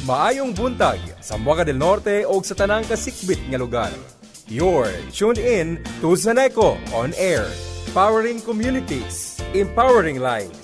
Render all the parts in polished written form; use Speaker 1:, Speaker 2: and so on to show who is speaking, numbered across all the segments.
Speaker 1: Maayong buntag sa Zamboanga del Norte o sa tanang kasikbit nga lugar. You're tuned in to Zaneco on Air, powering communities, empowering lives.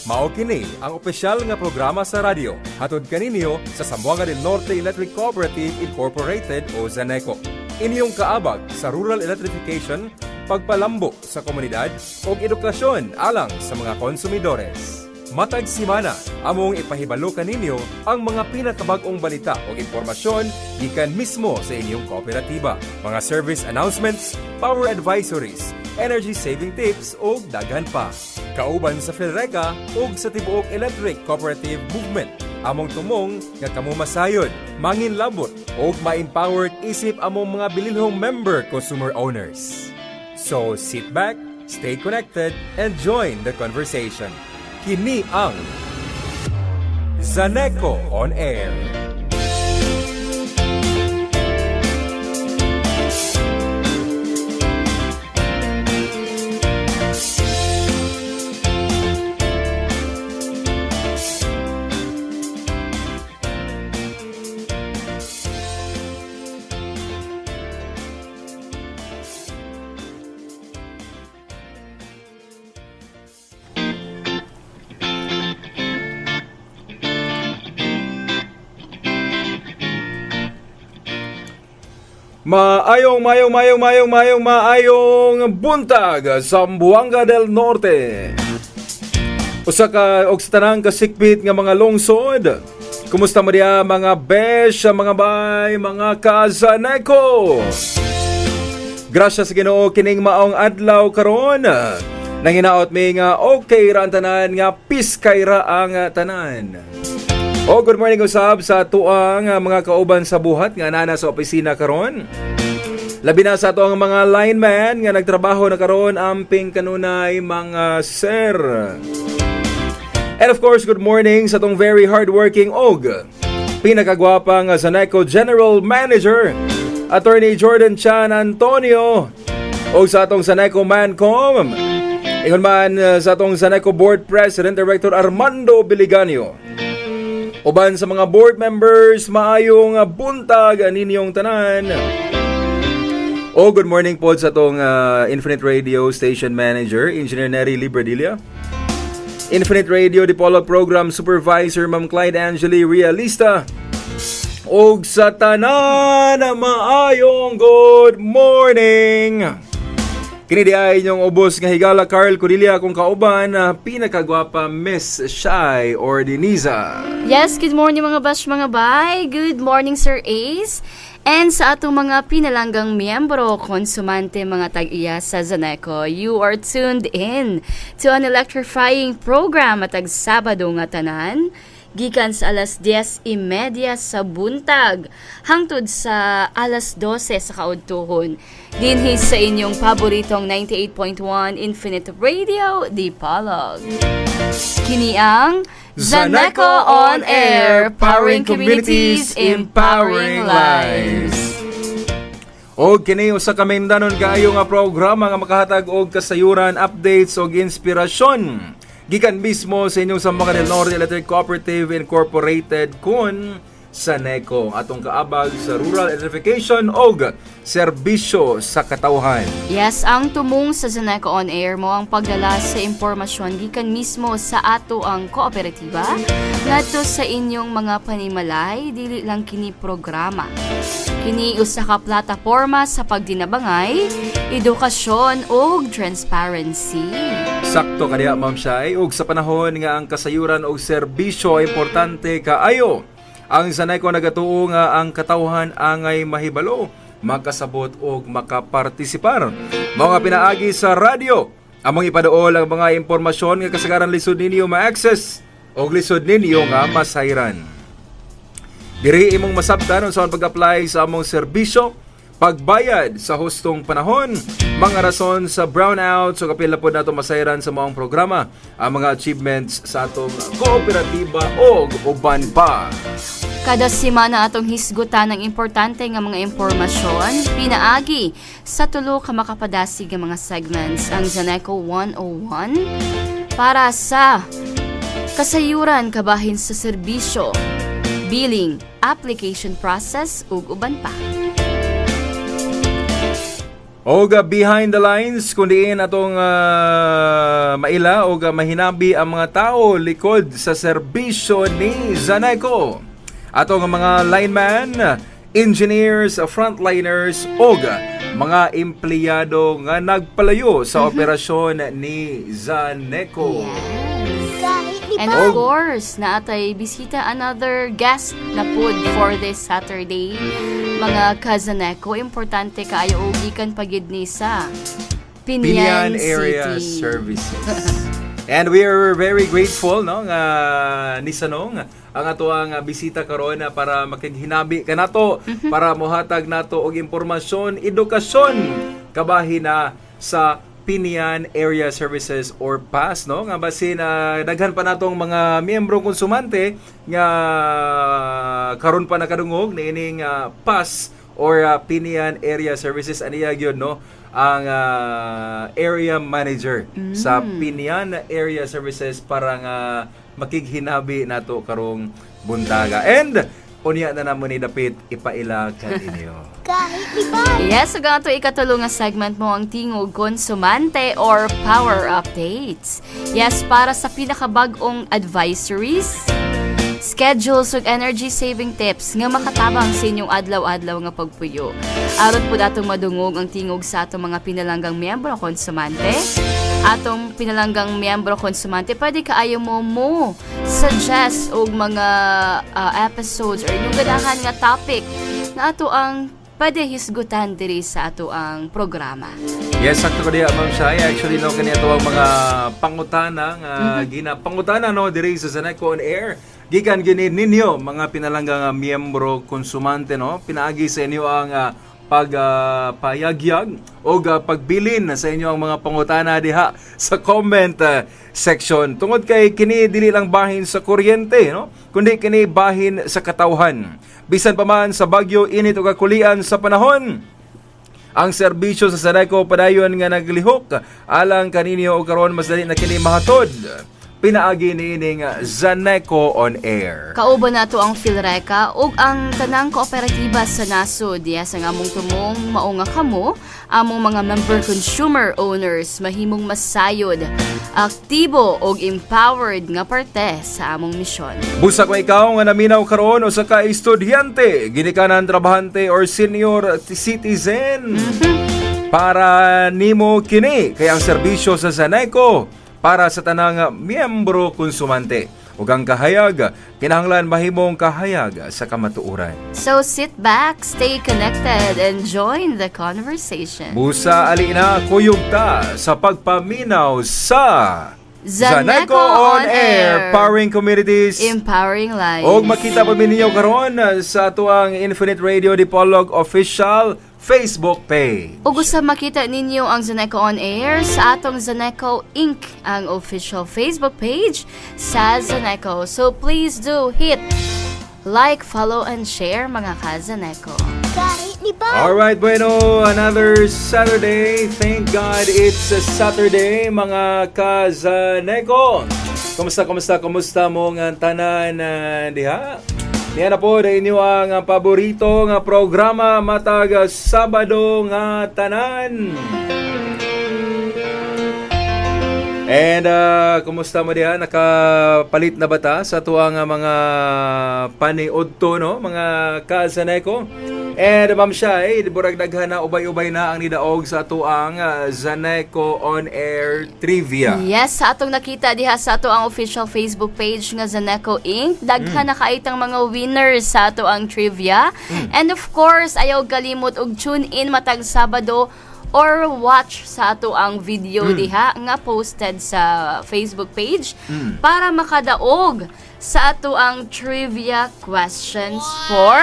Speaker 1: Mao kini ang opisyal nga programa sa radyo hatod kaninyo sa Zamboanga del Norte Electric Cooperative Incorporated o Zaneco. Inyong kaabag sa rural electrification, pagpalambo sa komunidad o edukasyon alang sa mga konsumidores. Matag simana, among ipahibalo kaninyo ang mga pinakabag-ong balita o impormasyon gikan mismo sa inyong kooperatiba. Mga service announcements, power advisories, energy saving tips o daghan pa. Kauban sa Philreca o sa Tibuok Electric Cooperative Movement. Among tumong nga kamumasayod, manginlabot o ma-empowered isip among mga bililhong member consumer owners. So sit back, stay connected, and join the conversation. Kini ang Zaneco on Air. Maayong buntag sa Zamboanga del Norte. Usa ka og sa tanang kasikbit nga mga lungsod. Kumusta mo diya mga besh, mga bay, mga ka-Zaneco? Gracias sa Ginoo kining maong adlaw karon. Nanginaot mi nga okay ra ang tanan nga piskay ra ang tanan. Good morning usab sa tuang mga kauban sa buhat nga nana sa opisina karon. Labi na sa tuang mga lineman nga nagtrabaho na karon amping kanunay mga sir. And of course, good morning sa tong very hardworking pinakagwapa nga Zaneco General Manager Attorney Jordan Chan Antonio o sa atong Zaneco Mancom. Ingon man sa atong Zaneco Board President Director Armando Biliganio. Uban sa mga board members, maayong buntag ninyong tanan. Good morning po sa atong Infinite Radio Station Manager, Engineer Nery Libradilla. Infinite Radio Dipolo Program Supervisor, Ma'am Clyde Angeli Realista. Sa tanan, maayong good morning. Kini di ay inyong ubos nga higala Carl Cordelia kung kauban na pinakagwapa Miss Shai Ordiniza.
Speaker 2: Yes, good morning mga bash mga bay. Good morning Sir Ace. And sa atong mga pinalanggang miyembro, konsumante mga tag-iya sa Zaneco, you are tuned in to an electrifying program at Sabado nga tanan. Gikan sa alas 10:30 sa buntag hangtod sa alas 12 sa kaudtuhon. Dinhi sa inyong paboritong 98.1 Infinite Radio, Dipolog. Kini ang Zaneco on Air, powering communities, empowering lives.
Speaker 1: Kini usa ka mahindanon kaayo nga programa nga makahatag og kasayuran, updates og inspirasyon. Gikan mismo sa inyong Zamboanga del Norte Electric Cooperative Incorporated kun Zaneco atong kaabag sa rural electrification og serbisyo sa katawhan.
Speaker 2: Yes, ang tumong sa Zaneco on Air mo ang pagdala sa impormasyon gikan mismo sa ato ang kooperatiba ngadto sa inyong mga panimalay dili lang kini programa. Kini usa ka plataporma sa pagdinabangay, edukasyon ug transparency.
Speaker 1: Sakto kaniya Ma'am Shai ug sa panahon nga ang kasayuran og serbisyo ay importante kaayo. Ang Zaneco nagatuo nga ang katawhan angay mahibalo, makasabot ug makapartisipar. Mga pinaagi sa radyo, among ipaduol ang mga impormasyon nga kasagaran lisod ninyo ma-access ug lisod ninyo nga masayran. Diri imong masabtan unsa ang pag-apply sa among serbisyo, pagbayad sa hustong panahon, mga rason sa brownout, so kapila po nato masayran sa maong programa, ang mga achievements sa atong kooperatiba o uban pa.
Speaker 2: Kada semana atong hisgutan ng importante nga mga impormasyon, pinaagi sa tulo ka makapadasig nga mga segments ang Zaneco 101 para sa kasayuran kabahin sa serbisyo, billing, application process ug uban pa.
Speaker 1: Og behind the lines, kundiin atong maila o mahinabi ang mga tao likod sa serbisyo ni Zaneco. Atong mga lineman, engineers, frontliners o mga empleyado nga nagpalayo sa operasyon ni Zaneco.
Speaker 2: And of course, naatay bisita another guest na pod for this Saturday. Mga Kazaneco, importante kaayo og gikan pagid ni sa Pinian
Speaker 1: Area
Speaker 2: City.
Speaker 1: Services. And we are very grateful no nga ni Sanong ang ato ang bisita karon para makighinabi kanato para mohatag nato og impormasyon, edukasyon kabahin na sa Pinian Area Services or PAS no nga basin daghan pa natong mga miyembro konsumante nga karon pa nakadungog niining PAS or Pinian Area Services aniya gyud no ang area manager sa Pinian Area Services para nga makighinabi nato karong buntaga. And unya na namon ni dapit ipaila kaninyo.
Speaker 2: Yes, ug ato ikatulong nga segment mo ang tingog konsumante or power updates. Yes, para sa pinakabag-ong advisories, schedules ug energy saving tips nga makatabang sa inyong adlaw-adlaw nga pagpuyo. Aron po datong madungog ang tingog sa atong mga pinalanggang miyembro konsumante. Atong pinalanggang miyembro konsumante, pwede kaayo mo suggest og mga episodes or inyong ganahan nga topic na ato ang pwede hisgutan diri sa ato ang programa.
Speaker 1: Yes, sakto ko diya, Ma'am Shai. Actually, no, kanina ito ang mga pangutana nga pangutana no, diri sa Zaneco on Air. Gikan gini ninyo, mga pinalanggang miyembro konsumante, no? Pinaagi sa inyo ang pagpayagyag o pagbilin sa inyo ang mga pangutana diha sa comment section. Tungod kay kini dili lang bahin sa kuryente, no? Kundi kini bahin sa katawhan. Bisan pa man sa bagyo, init o kakulian sa panahon, ang serbisyo sa Zaneco padayon nga naglihok alang kaninyo o karon mas dali na kini mahatod. Pinaagi niining Zaneco on Air.
Speaker 2: Kauban nato ang Philreca ug ang tanang kooperatiba sa nasod. Yes, ang among tumong mao nga kamo, among mga member consumer owners mahimong masayod, aktibo ug empowered nga parte sa among misyon.
Speaker 1: Busa ko ikaw nga naminaw karon o sa ka estudyante, ginikanan trabahante or senior citizen. Para nimo kini kay ang serbisyo sa Zaneco para sa tanang miyembro konsumante. Ug ang kahayag, kinahanglan mahimong kahayag sa kamatuoran.
Speaker 2: So sit back, stay connected, and join the conversation.
Speaker 1: Busa alina kuyog ta sa pagpaminaw sa
Speaker 2: Zaneco on Air,
Speaker 1: powering communities,
Speaker 2: empowering lives.
Speaker 1: og makita pa ninyo karon sa atuang Infinite Radio Dipolog official Facebook page.
Speaker 2: Ug usab makita ninyo ang Zaneco on Air sa atong Zaneco Inc. ang official Facebook page sa Zaneco. So please do hit like, follow, and share mga ka-Zaneco.
Speaker 1: Alright, bueno, another Saturday. Thank God it's a Saturday, mga ka-Zaneco. Kumusta mo nga tanan diha? Niya na po rin inyo ang paborito nga programa matag Sabado nga tanan. And kumusta mo diha? Nakapalit na ba ta sa tuwang mga paniudto no, mga ka-Zaneco? And Ma'am Shai, burag daghan na ubay-ubay na ang nidaog sa tuang Zaneco on Air Trivia.
Speaker 2: Yes, sa atong nakita diha sa ato ang official Facebook page nga Zaneco Inc. Daghan na kaitang mga winners sa ato ang trivia. And of course, ayaw kalimot og tune in matag Sabado or watch sa ato ang video diha nga posted sa Facebook page para makadaog sa ato ang trivia questions for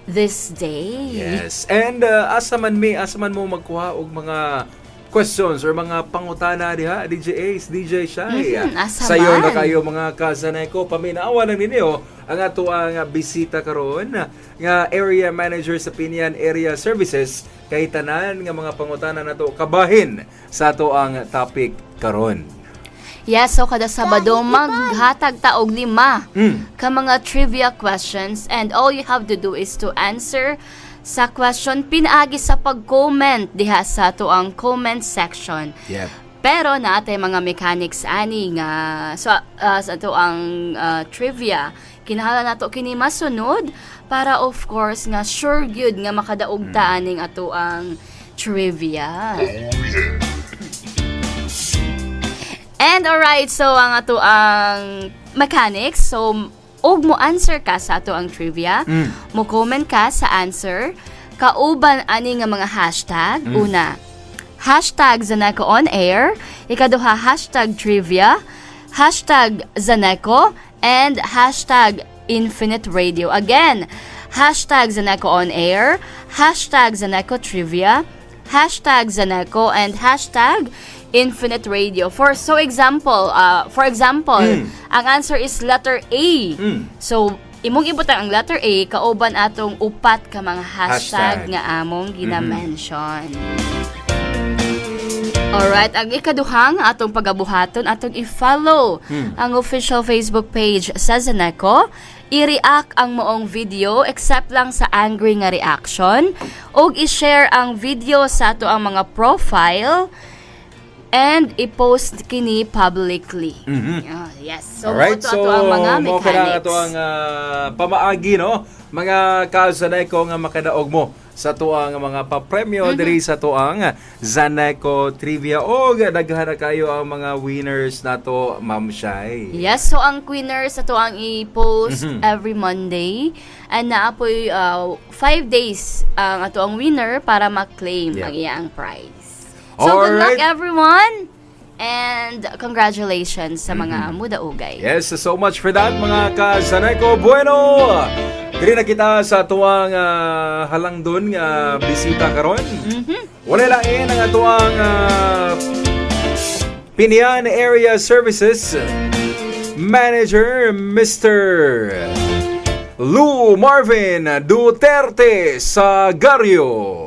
Speaker 2: this day.
Speaker 1: Yes. And asa man mo magkuha og mga questions or mga pangutana diha, DJ Ace, DJ Shai.
Speaker 2: asa
Speaker 1: Sayo
Speaker 2: man.
Speaker 1: na kayo mga ka-Zaneco, paminawa lang ninyo ang ato ang bisita karon nga area manager sa Pinian Area Services kay tanan nga mga pangutana nato kabahin sa ato ang topic karon.
Speaker 2: Yes, so kada Sabado maghatag ta og 5 ka mga trivia questions, and all you have to do is to answer sa question pinaagi sa pag-comment diha sa ato ang comment section.
Speaker 1: Yep.
Speaker 2: Pero naatay mga mechanics ani nga sa ato ang trivia, kinahanglan nato kini masunod para of course nga sure gyud nga makadaog ta aning ato ang trivia. And alright, so ang ato ang mechanics, so og mo answer ka sa ato ang trivia, mo comment ka sa answer, kauban ani nga mga hashtag. Una, hashtag Zaneco on air, ikaduha hashtag trivia, hashtag Zaneco, and hashtag Infinite Radio. Again, hashtag Zaneco on air, hashtag Zaneco trivia, hashtag Zaneco, and hashtag Infinite Radio. For example, ang answer is letter A. So, imong ibutang ang letter A, kauban atong upat ka mga hashtag nga among gina-mention. Alright, ang ikaduhang atong pagabuhaton, atong i-follow ang official Facebook page sa Zaneco, i-react ang moong video except lang sa angry nga reaction, o i-share ang video sa ato ang mga profile, and i-post kini publicly. Yes. So,
Speaker 1: alright,
Speaker 2: ato ang mga
Speaker 1: mo
Speaker 2: mechanics.
Speaker 1: ato ang pamaagi, no? Mga ka-Zaneco nga makadaog mo sa tuang mga papremyo diri sa tuang Zaneco Trivia, o daghan na kayo ang mga winners nato, Ma'am Shai.
Speaker 2: Yes, so ang winners ato ang i-post every Monday, and naapoy 5 days ang ato ang winner para ma-claim ang iyang prize. So good luck everyone, and congratulations sa mga mudaugay.
Speaker 1: Yes, so much for that mga ka-Zaneco. Bueno, diri na kita sa tuwang halangdon nga bisita karon. Wala lain ang atuang Pinian Area Services Manager Mr. Lou Marvin Duterte Sagario.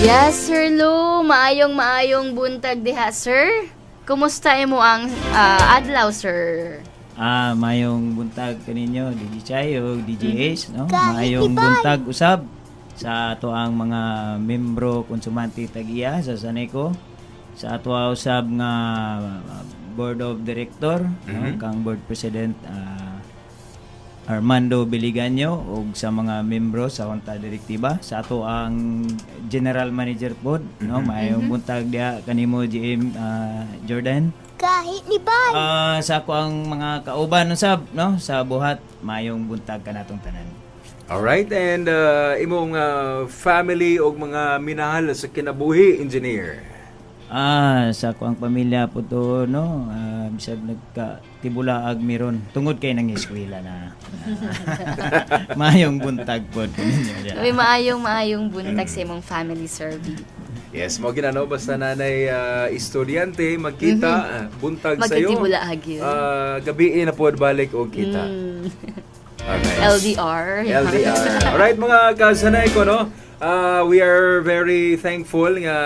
Speaker 2: Yes, Sir Lou, maayong buntag diha, sir. Kumusta imo ang adlaw, sir?
Speaker 3: Mayong buntag kaninyo, DJ Chay o DJ Ace, no? Mayong buntag usab sa ato ang mga membro konsumante tagiya sa Zaneco, sa ato usab nga board of director, no? Kang board president Armando Biliganyo, ug sa mga membro sa konta direktiba, sa ato ang general manager pod, no? Mayong buntag diha kanimo GM Jordan.
Speaker 4: Kahit ni Bay.
Speaker 3: Sa ako ang mga kauban usab, no, sa buhat, mayong buntag kanatong tanan.
Speaker 1: Alright, and imong family o mga minahal sa kinabuhi, engineer.
Speaker 3: Sa ako ang pamilya po to, no, bisag nagka-tibulaag miron tungod kay nang eskwela na. Mayong buntag po ninyo.
Speaker 2: Sabi, maayong buntag sa imong family, sir.
Speaker 1: Yes, mo ginano basta nanay estudyante magkita buntag sayo.
Speaker 2: Magkitibulaag yun.
Speaker 1: Gabi na pod balik og kita. Okay.
Speaker 2: LDR.
Speaker 1: Alright mga kasanay ko, no? We are very thankful nga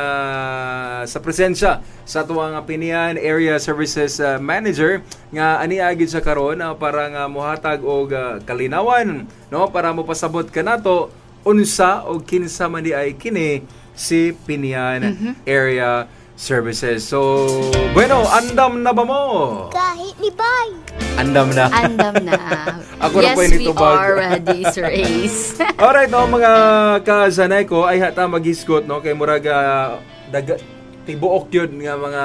Speaker 1: sa presensya sa tuwang Pinian Area Services Manager nga aniagid sa karon para nga mohatag og kalinawan, no, para mo pasabot kanato unsa o kinsa man di ay kini si Pinian Area Services. So, bueno, andam na ba mo?
Speaker 4: Kahit ni Bay.
Speaker 1: Andam na. Ako na
Speaker 2: yes,
Speaker 1: po
Speaker 2: we
Speaker 1: initubag.
Speaker 2: are ready, Sir Ace.
Speaker 1: Alright, no, mga ka-Zanay ko, ay hata mag-isgot, no, kay muraga tibuok yun nga mga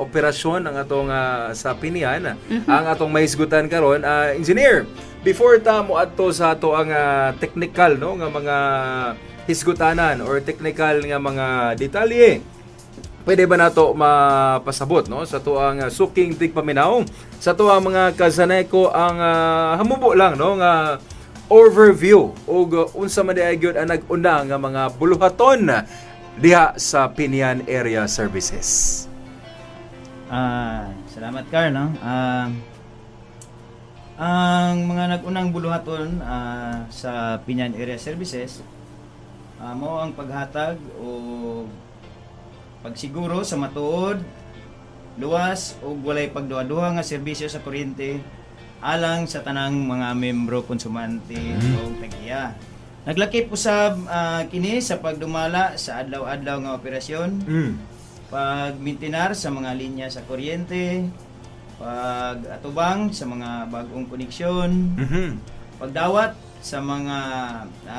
Speaker 1: operasyon ang atong sa Pinian, ang atong mahisgutan karon. Engineer, before ta mo adto sa ato ang technical, no, nga mga hisgutanan or technical nga mga detalye, pwede ba nato mapasabot, no, sa tuang suking tigpaminaw sa tuang mga ka-Zaneco ang hamubo lang, no, nga overview o unsa man di ay gyud ang nag-una nga mga buluhaton diha sa Pinian Area Services.
Speaker 3: Salamat, Carl, no? Ang mga nag-unang buluhaton sa Pinian Area Services mo ang paghatag o pagsiguro sa matuod luwas ug walay pagduha-duha nga serbisyo sa kuryente alang sa tanang mga membro konsumante o tag-iya. Naglakip usab kini sa pagdumala sa adlaw-adlaw nga operasyon, pagmintinar sa mga linya sa kuryente, pag-atubang sa mga bagong koneksyon, pagdawat sa mga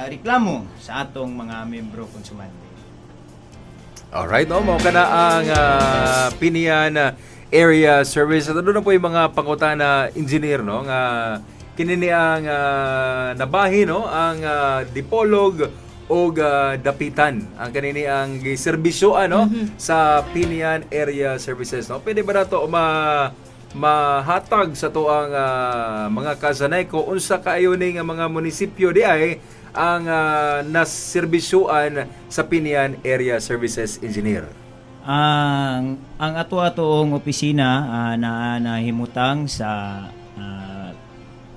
Speaker 3: reklamo sa atong mga membro konsumante.
Speaker 1: Alright, no? Mao ka na ang Pinian Area Service. At doon na po yung mga pangutana engineer, no? Nga kinini ang nabahi, no? Ang Dipolog o Dapitan. Ang kanini ang serbisyo, ano? Sa Pinian Area Services, no? Pwede ba na to mahatag sa to ang mga kasanay ko unsa kaayo ni nga mga munisipyo di ay ang naserbisyuan sa Pinian Area Services Engineer?
Speaker 3: Ang ato-atoong opisina na nahimutang sa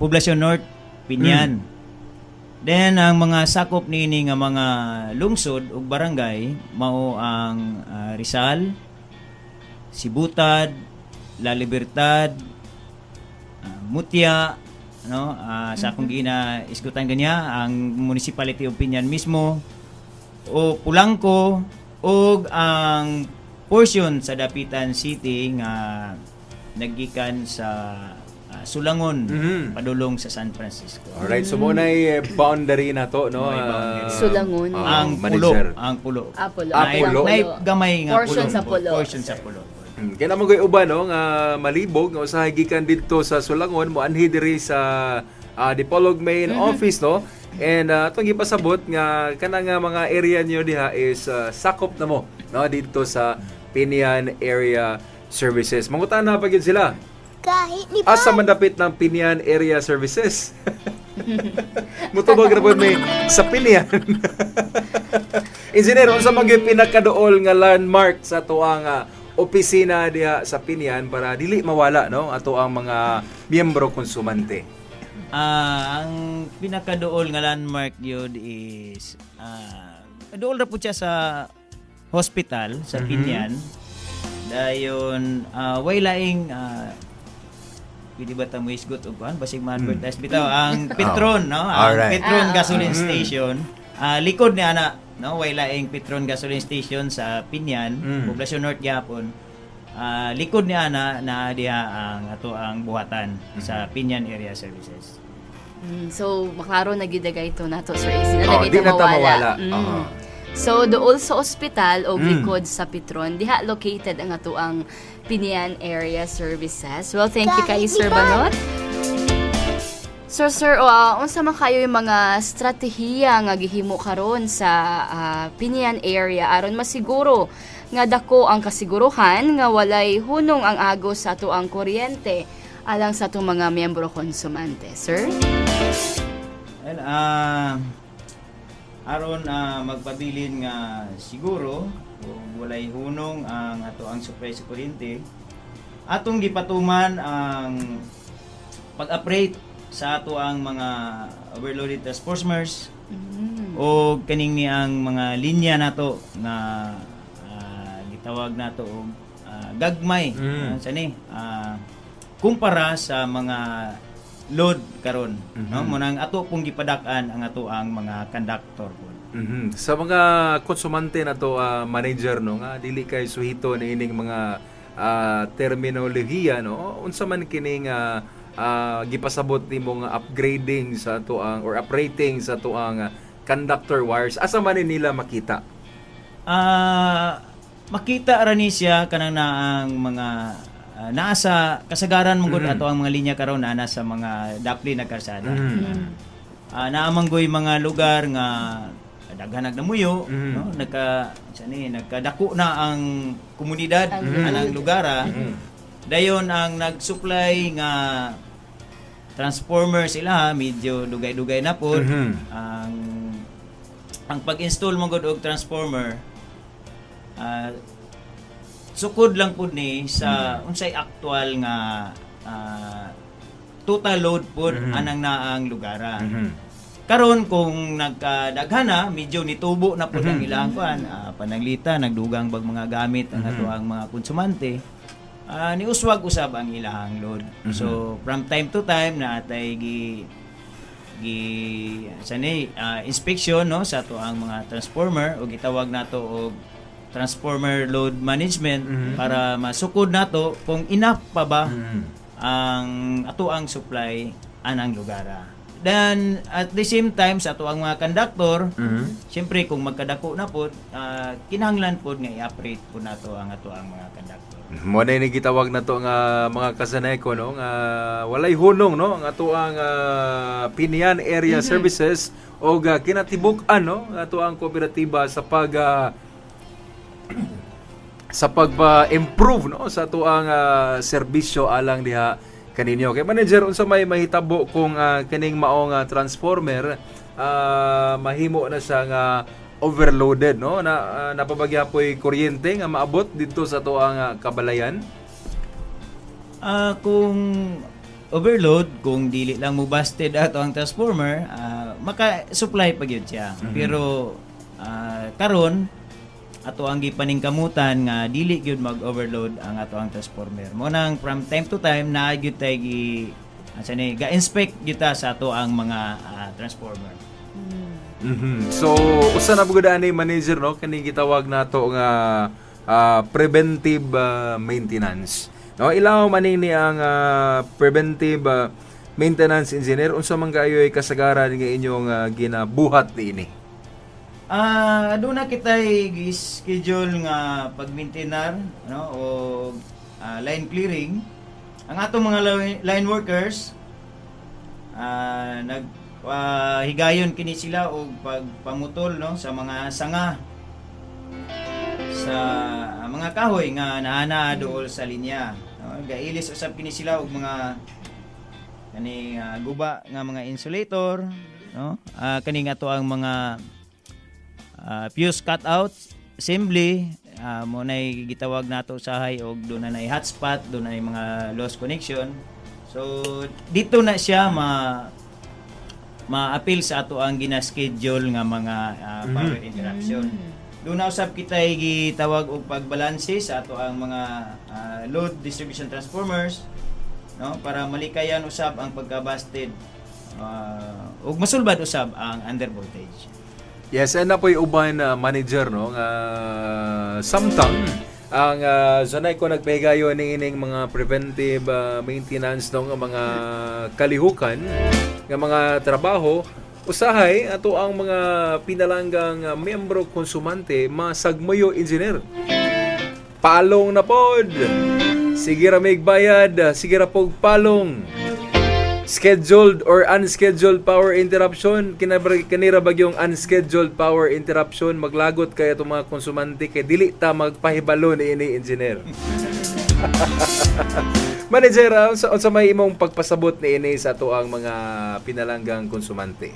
Speaker 3: Poblacion North, Pinian. Then ang mga sakop niini nga mga lungsod ug barangay mao ang Rizal, Sibutad, La Libertad, Mutya, no? Sa akong isgutan kanya ang Municipality of Pinian mismo, o Pulangco, ug ang portion sa Dapitan City nga naggikan sa Sulangon padulong sa San Francisco.
Speaker 1: Alright, so mo na boundary na to, no?
Speaker 3: May boundary.
Speaker 2: Sulangon.
Speaker 3: Ang
Speaker 1: manager.
Speaker 3: pulo.
Speaker 2: Pulo.
Speaker 1: Pulo.
Speaker 3: Nay gamay nga
Speaker 2: Portion
Speaker 3: pulo.
Speaker 2: sa pulo.
Speaker 3: Portion sa pulo.
Speaker 1: Kaya naman ko'y uban, no? Nga malibog, nga usahay gikan dito sa Sulangon, mo anhi diri sa Dipolog Main Office, no? And itong ipasabot nga kanang nga mga area niyo diha is sakop na mo, no? Dito sa Pinian Area Services. Mangutan na pa gyud sila.
Speaker 4: Kahit ni
Speaker 1: Asa
Speaker 4: Bay.
Speaker 1: man dapit ng Pinian Area Services? Mutubag na po may sa Pinian. Engineer, unsa man gyud pinakaduol nga landmark sa tuang opisina diha sa Pinian para dili mawala, no, ato ang mga miyembro konsumante?
Speaker 3: Ang pinakaduol nga landmark yun is duol ra po siya sa hospital sa Pinian. Dayon way laing pwede ba ta mo isgot og kuan basig ma-advertise bitaw ang Petron, no? Ang
Speaker 1: Alright.
Speaker 3: Petron gasoline station. Likod ni ana, no? Way laing Petron gasoline station sa Pinian, Poblacion North gyapon. Likod ni ana na diha ang ato ang buhatan sa Pinian Area Services.
Speaker 2: So, maklaro na gidagay ito na to, Sir AC.
Speaker 1: Oh,
Speaker 2: Nalagay
Speaker 1: di na
Speaker 2: ito
Speaker 1: ta
Speaker 2: mawala.
Speaker 1: mawala.
Speaker 2: So, dool sa ospital o likod sa Petron, diha located ang ato ang Pinian Area Services. Well, thank you kay Sir Banot. So, Sir, unsa man kayo yung mga strategiya nga gihimo karon sa Pinian area aron masiguro nga dako ang kasiguruhan nga walay hunong ang agos sa ato ang kuryente alang sa atong mga miyembro konsumante, sir?
Speaker 3: Well, aron magpabilin nga siguro kung walay hunong ang ato ang supply sa kuryente, atong gipatuman ang pag-operate sa ato ang mga overloaded transformers o kaning ni ang mga linya nato nga gitawag nato og gagmay kumpara sa mga load karon, no, munang ato pong gipadak-an ang ato ang mga conductor po.
Speaker 1: Sa mga konsumante na to, manager, no, nga dili kay suhito na ining mga terminolohiya, no, unsa man kining gipasabot nimo nga upgrading sa ato ang or uprating sa ato ang conductor wires, asa man nila makita?
Speaker 3: Makita ra ni siya kanang naang mga nasa kasagaran mong ato ang mga linya karon na nasa mga dapli na karsada. Naamanggoy mga lugar nga daghan nagnamuyo, no, nagkadako na ang komunidad anang lugara. Dayon ang nag-supply nga transformer sila medyo dugay-dugay na pod. Ang pag-install mo og transformer sukod lang pud ni sa unsay aktual nga total load pud anang naang lugara. Karon kung nagkadaghan na, medyo nitubo na pud ang ilang kuan, pananglita, nagdugang bag mga gamit ang ato ang mga konsumante. niuswag usab ang ilahang load. So from time to time natay inspection no sa to ang mga transformer o gitawag nato og transformer load management para masukod nato kung enough pa ba ang ato ang supply anang lugara. Then at the same time sa ato ang mga conductor, syempre kung magkadako na pod, kinahanglan pod nga i-operate pod nato ang ato ang mga conductor.
Speaker 1: Mo na ni gitawag na to nga mga kasanayko no nga walay hunong no ang ato ang Pinian Area Services o kinatibuk-an no ato ang kooperatiba sa sa pagpa-improve no sa ato ang serbisyo alang diha kaninyo. Kay manager unsa may mahitabo kung kining maong transformer mahimo na siya nga overloaded no na napabagya po'y kuryente nga maabot dito sa ato ang kabalayan.
Speaker 3: Kung overload, kung dili lang mo busted ato ang transformer, maka-supply pa gyud siya. Pero karon ato ang gipaningkamutan nga dili gyud mag-overload ang ato ang transformer. Mo nang from time to time na gyud tay ga-inspect gyud ta sa ato ang mga transformer.
Speaker 1: So usa na pugod ani manager no kani gitawag nato nga preventive maintenance. No ilaw man ni ang preventive maintenance engineer unsa man kaayoy kasagaran nga inyong ginabuhat niini?
Speaker 3: Aduna kitay gi-schedule nga pag-maintainer no o line clearing. Ang atong mga line workers higayon kini sila og pagpamutol no sa mga sanga sa mga kahoy nga naana dool sa linya. No? Gailis usab kini sila og mga kani guba nga mga insulator no kani nga to ang mga fuse cutout assembly mo nay gitawag nato usahay og do na nay hotspot, do na nay mga lost connection. So dito na siya ma-appeal sa ato ang gina-schedule nga mga power interruption. Doon na usab kitay gitawag og pagbalanse sa ato ang mga load distribution transformers no para malikayan usab ang pagka-busted ug masulbad usab ang under voltage.
Speaker 1: Yes, and na po'y uban manager no nga samtang ang sanay ko nagpahigayon ng ining mga preventive maintenance no nga mga kalihukan nga mga trabaho usahay ato ang mga pinalanggang miyembro konsumante masagmayo engineer. Palong na pod. Sige ra may bayad, sige ra pog palong. Scheduled or unscheduled power interruption, kanira bagyong unscheduled power interruption, maglagot kay itong mga konsumante kay dili ta magpahibalo ni ini engineer. Manager, unsa may imong pagpasabot ni ini sa ato ang mga pinalanggang konsumante?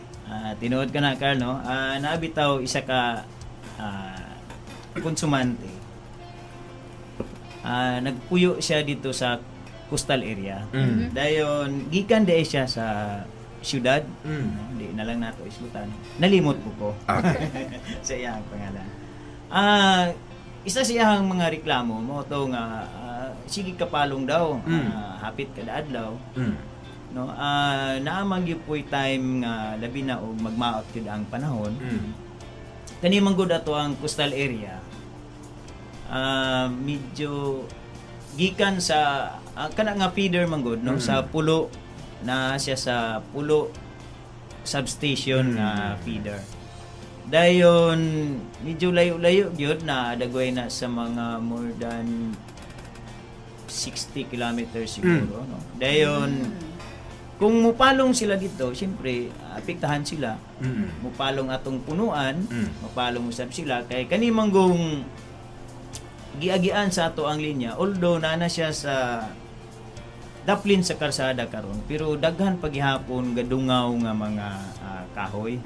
Speaker 3: Tinuod ka na Carl no, naabitaw isa ka konsumante. Nagpuyo siya dito sa coastal area. Dayon gikan di siya sa syudad. Di na lang nato isgutan. Nalimot ko.
Speaker 1: Okay.
Speaker 3: Sa iyang pangalan. Isa siyang mga reklamo mo to nga sige kapalong daw. Hapit kada adlaw. No, naamang gyud po'y time nga labi na og magmaot gyud ang panahon. Kani manggod ato ang coastal area. Medyo gikan sa kana nga feeder manggod no sa pulo na siya sa pulo substation nga feeder. Dayon medyo layo-layo gyud na dagway na sa mga more than 60 kilometers siguro no. Dayon kung mupalong sila dito, siyempre apektahan sila. Mupalong atong punuan, mupalong usab sila kay kani manggong giagian sa ato ang linya, although na siya sa daplin sa karsada karon, pero daghan pagihapon gadungaw nga mga kahoy.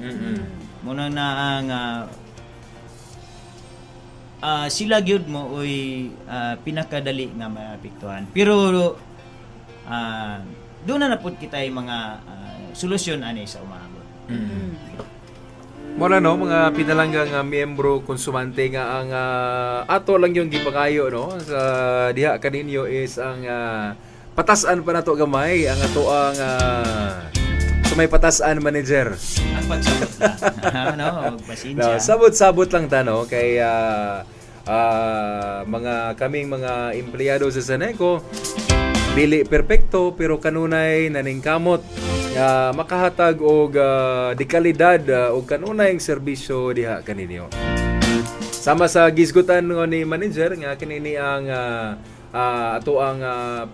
Speaker 3: Muna na ang sila gyud mo oy pinakadali nga maapektuhan. Pero doon na napud kitay mga solusyon ani sa umabot.
Speaker 1: Muna no, mga pinalanggang miyembro konsumante nga ang ato lang yung gipangayo no sa diha kaninyo is ang patasan pa nato gamay ang ato ang sumay patasan manager.
Speaker 3: Ang pagsabot na. No,
Speaker 1: No,
Speaker 3: magpasensya.
Speaker 1: sabot-sabot lang ta no kay mga kaming mga empleyado sa Saneco dili perpekto pero kanunay naningkamot nga makahatag og dekalidad og kanunay ang serbisyo diha kaninyo. Sama sa gisgutan ni manager nga kinini ang ato ang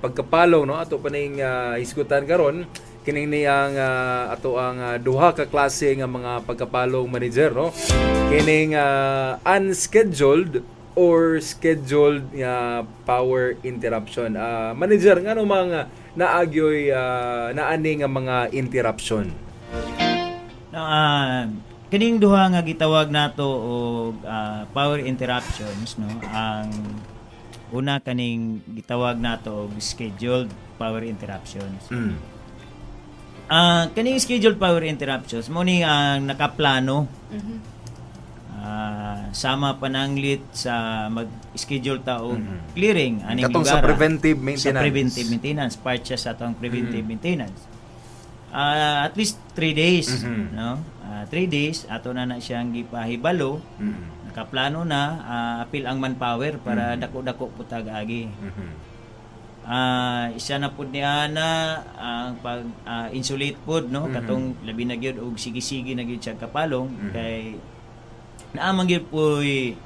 Speaker 1: pagkapalong no ato paning hisgutan karon kinini ang ato ang duha ka klase nga mga pagkapalong manager no kining unscheduled or scheduled power interruption. Manager ngano mga naagyoy naani nga mga interruption?
Speaker 3: No, kining duha nga gitawag nato og power interruptions no ang una kaning gitawag nato og scheduled power interruptions.
Speaker 1: Mm.
Speaker 3: Kaning scheduled power interruptions mo ni ang nakaplano. Sama pananglit sa mag-schedule ta og clearing aning
Speaker 1: Katong
Speaker 3: lugar.
Speaker 1: sa preventive maintenance.
Speaker 3: Sa preventive maintenance, part siya sa atong preventive maintenance. At least 3 days, no? 3 days ato na siyang gipahibalo. Nakaplano na apil ang manpower para dako-dako putag agi. Isa na pud ni ana ang pag insulate pud no katong labi na gyud og sige-sige na gyud siya kapalong kay naamang gyud po'y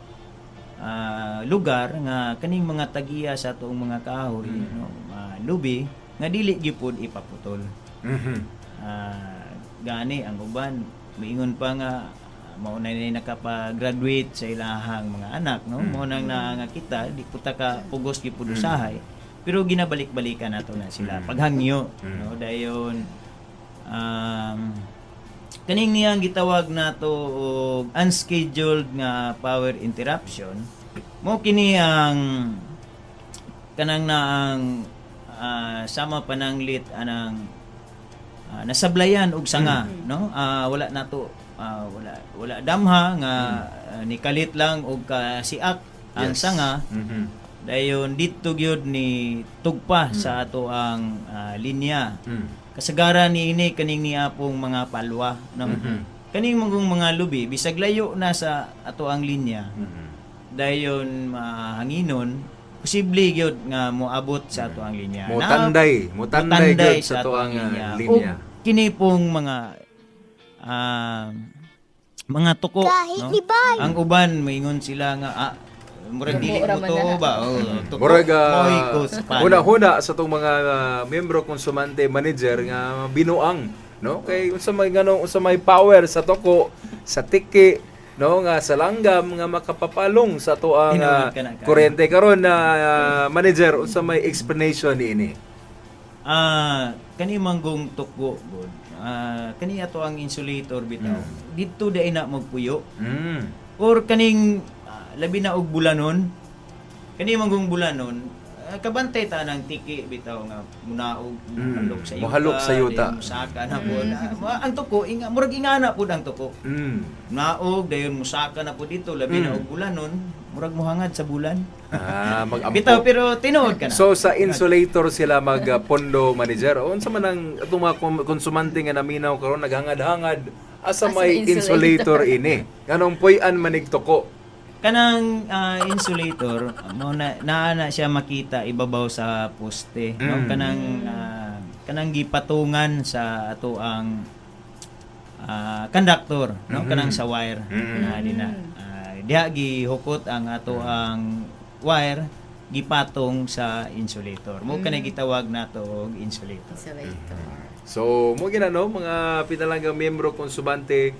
Speaker 3: lugar nga kaning mga tagiya sa atong mga kahoy no lubi nga dili gyud pud ipaputol. Gani ang uban miingon pa nga mao na ni nakapa-graduate sa ilahang mga anak no mo nang nga kita di puta ka pugos gyud pud usahay pero ginabalik-balikan nato na sila paghangyo no dayon kaning niyang gitawag nato og unscheduled nga power interruption mo kini ang kanang naang sama pananglit anang nasablayan og sanga no wala nato wala damha nga nikalit lang og kasiak ang sanga dayon dito gyud ni tugpa sa ato ang linya kasagaran niini kaning niapong mga palwa no kaning mga lubi bisag layo na sa ato ang linya dayon mahanginon posible gyud nga moabot sa ato ang linya
Speaker 1: Mutanday gyud sa ato ang linya.
Speaker 3: Ug kini pong mga tuko
Speaker 4: Kahit
Speaker 3: no
Speaker 4: ni Bay.
Speaker 3: ang uban moingon sila nga murag dili mo to ba tuko
Speaker 1: Murag
Speaker 3: mohikos pa
Speaker 1: huna sa tong mga miyembro konsumante manager nga binuang no kay unsa may power sa toko sa tiki no nga sa langgam nga makapapalong sa to ang
Speaker 3: Tinuod ka na, Karen.
Speaker 1: kuryente karon na manager unsa may explanation niini?
Speaker 3: Kani manggong tukbo god. Kani ato ang insulator bitaw. Dito dai na magpuyo. Or kaning labi na og bulanon. Kani manggong bulanon, kabantay ta ng tiki bitaw nga munaog halok sa yuta.
Speaker 1: Mahalok sa yuta.
Speaker 3: Musaka na po. Ang tuko murag ingana pud ang tuko. Naog dayon musaka na po dito labi na og bulanon, murag mohangad sa bulan.
Speaker 1: Mag-ampo.
Speaker 3: Bitaw pero tinuod ka na.
Speaker 1: So sa insulator sila magpondo manager. Unsa man ang atong mga konsumante nga naminaw karon naghangad-hangad asa may insulator ini. Nganong puy-an manig toko.
Speaker 3: Kanang insulator mo na siya makita ibabaw sa poste no kanang gipatungan sa ato ang conductor no kanang sa wire na dina diha gihukot ang ato ang wire gipatong sa insulator mo kanay gitawag nato og insulator.
Speaker 1: So mo no mga pinalanggang miyembro konsumante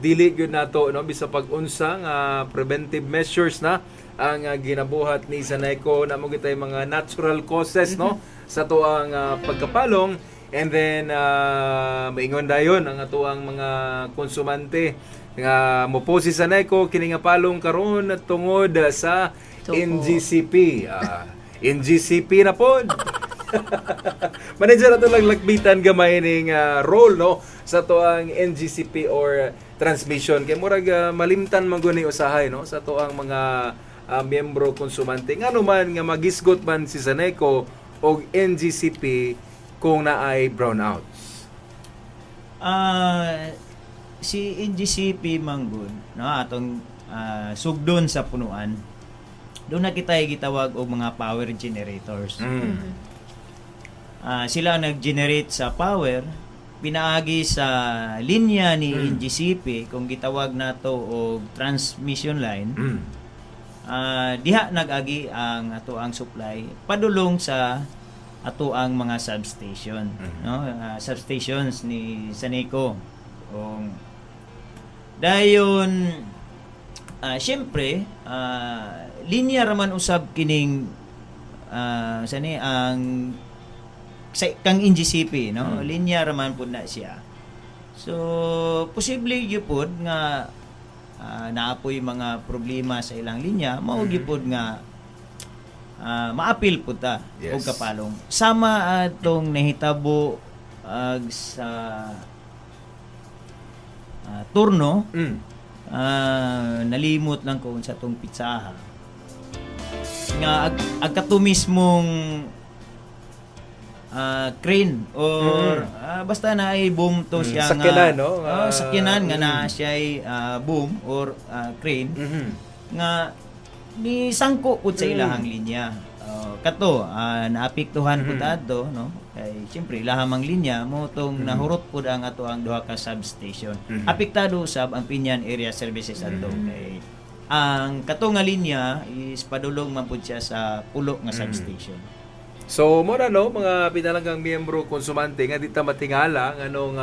Speaker 1: dili gyud nato no bisa pag-unsa nga preventive measures na ang ginabuhat ni Saneco na mo gitay mga natural causes no sa to ang pagkapalong and then maingon dayon ang ato ang mga konsumante nga mopo si Saneco kini nga palong karon tungod sa NGCP. NGCP na pod. Manager ato lang lakbitan gamay ning role no sa to ang NGCP or transmission kay murag malimtan man guni usahay no sa to ang mga miyembro konsumante ngano man nga magisgot man si Saneco o NGCP kung naay brownouts.
Speaker 3: Si NGCP manggod no atong sugdon sa punuan. Doon na kita gitawag og mga power generators. Sila nag-generate sa power pinaagi sa linya ni NGCP kung gitawag nato og transmission line. Diha nag-agi ang ato ang supply padulong sa ato ang mga substation, no? Substations ni Saneco. Dayon syempre linya raman usab kining sani ang kang NGCP, no? Linya raman pud na siya. So posible gyud nga naapoy mga problema sa ilang linya, mao gyud nga maapil pud ta og kapalong. Sama atong nahitabo sa turno. Nalimot lang ko sa tong pitsaha nga agkato mismong crane or basta na ay boom to siya
Speaker 1: sakyanan,
Speaker 3: nga
Speaker 1: no?
Speaker 3: Sakyanan nga na siya ay boom or crane nga ni sangko pud sa ilahang linya. Kato naapektuhan pud adto, no? Kay siyempre ilahamang linya mo tong nahurot pud ang ato ang duha ka substation. Apektado usab ang Pinyan Area Services adto kay ang kato nga linya is padulong man pud siya sa pulo nga substation.
Speaker 1: So mo na no mga pinalanggang miyembro konsumante nga dita matingala nganong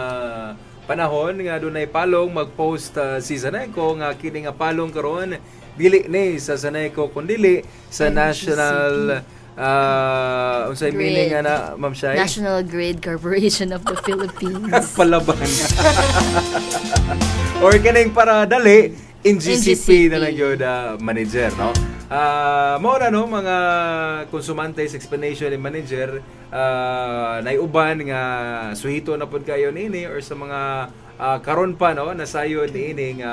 Speaker 1: panahon nga dunay palong mag-post si Saneco nga kini nga palong karon dili ni sa Saneco kundi sa National unsay meaning nga na Ma'am Shai?
Speaker 2: National Grid Corporation of the Philippines.
Speaker 1: Palaban. Or kining para dali NGCP na lang yun manager, no? Mao na no mga consumantes explanation ni manager naiuban nga suhito na pud kayo nini or sa mga karon pa no nasayon niini nga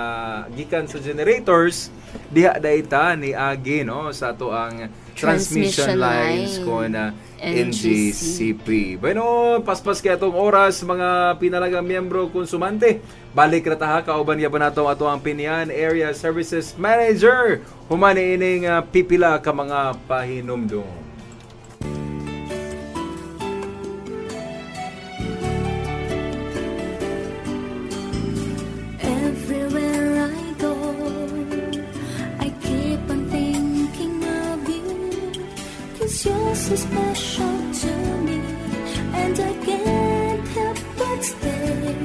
Speaker 1: gikan sa generators diha dayta ni agi no sa ato ang transmission lines ko na NGCP. Bueno, paspas kaya itong oras mga pinalagang miyembro konsumante. Balik na taha kauban ya ba nato ato ang Pinyan Area Services Manager. Humani ining pipila ka mga pahinumdum.
Speaker 5: Everywhere I go, I keep on thinking of you, 'cause you're so special to me, and I can't help but stay,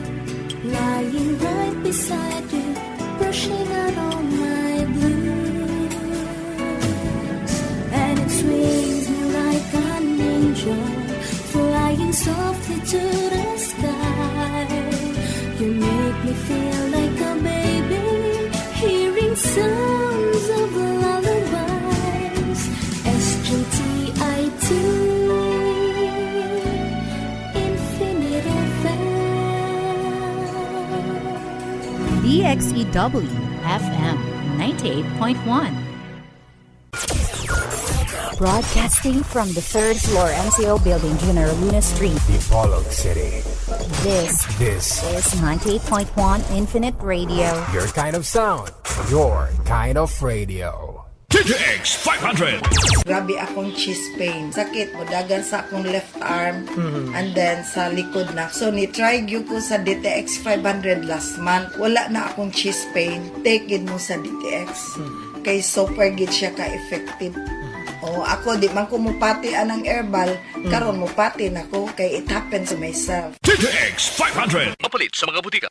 Speaker 5: lying right beside you, brushing out all my blues, and it swings me like an angel, flying softly to the sky. You make me feel like a baby, hearing sounds of lullabies. SGTIT, Infinite FM.
Speaker 6: DXEW FM 98.1. Broadcasting from the third floor MCO building, General Luna Street.
Speaker 7: Dipolog City.
Speaker 6: This is 98.1 Infinite Radio.
Speaker 7: Your kind of sound. Your kind of radio.
Speaker 8: TTX 500.
Speaker 9: Grabe akong chest pain. Sakit mo dagan sa akong left arm and then sa likod na. So ni-try gyud ko sa DTX 500 last month. Wala na akong chest pain. Take it mo sa DTX. Kay super gid siya ka-effective. O ako di man ko mupati anang herbal, karon mupati nako kay it happens to myself.
Speaker 8: TTX 500. Mapalit sa mga butika.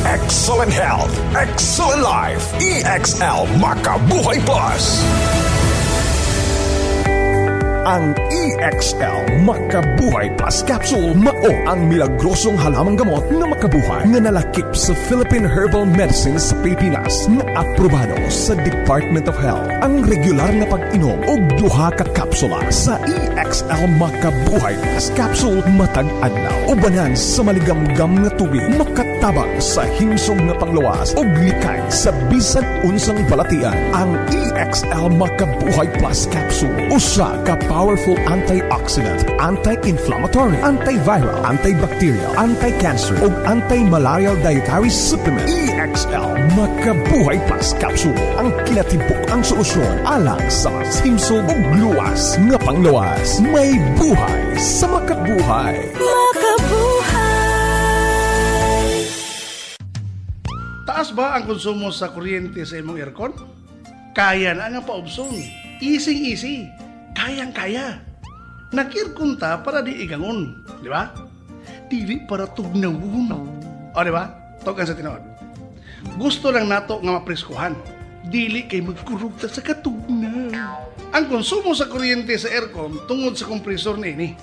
Speaker 7: Excellent health. Excellent life. EXL Makabuhay Plus.
Speaker 10: Ang EXL Makabuhay Plus Capsule mao ang milagrosong halamang gamot na makabuhay nga nalakip sa Philippine Herbal Medicine sa Pilipinas na aprobado sa Department of Health. Ang regular na pag-inom og duha ka kapsula sa EXL Makabuhay Plus Capsule matag adlaw ubanan sa maligamgam nga tubig makatabang sa himsog nga panglawas ug likay sa bisag unsang balatian. Ang EXL Makabuhay Plus Capsule usa ka powerful antioxidant, anti-inflammatory, antiviral, antibacterial, anti-cancer ug anti-malarial dietary supplement. EXL Makabuhay Plus Capsule ang kinatibok ang solusyon alang sa himsog ug luwas nga panglawas. May buhay sa makabuhay.
Speaker 11: Taas ba ang konsumo sa kuryente sa imong aircon? Kaya na nga paubson. Easy. Kayang-kaya. Nag-aircon ta para di igangon. Di ba? Dili para tugnawon. O di ba? Togan sa tinood. Gusto lang nato nga mapreskuhan. Dili kay magkurog ta sa katugnaw. Ang konsumo sa kuryente sa aircon tungod sa kompresor ni.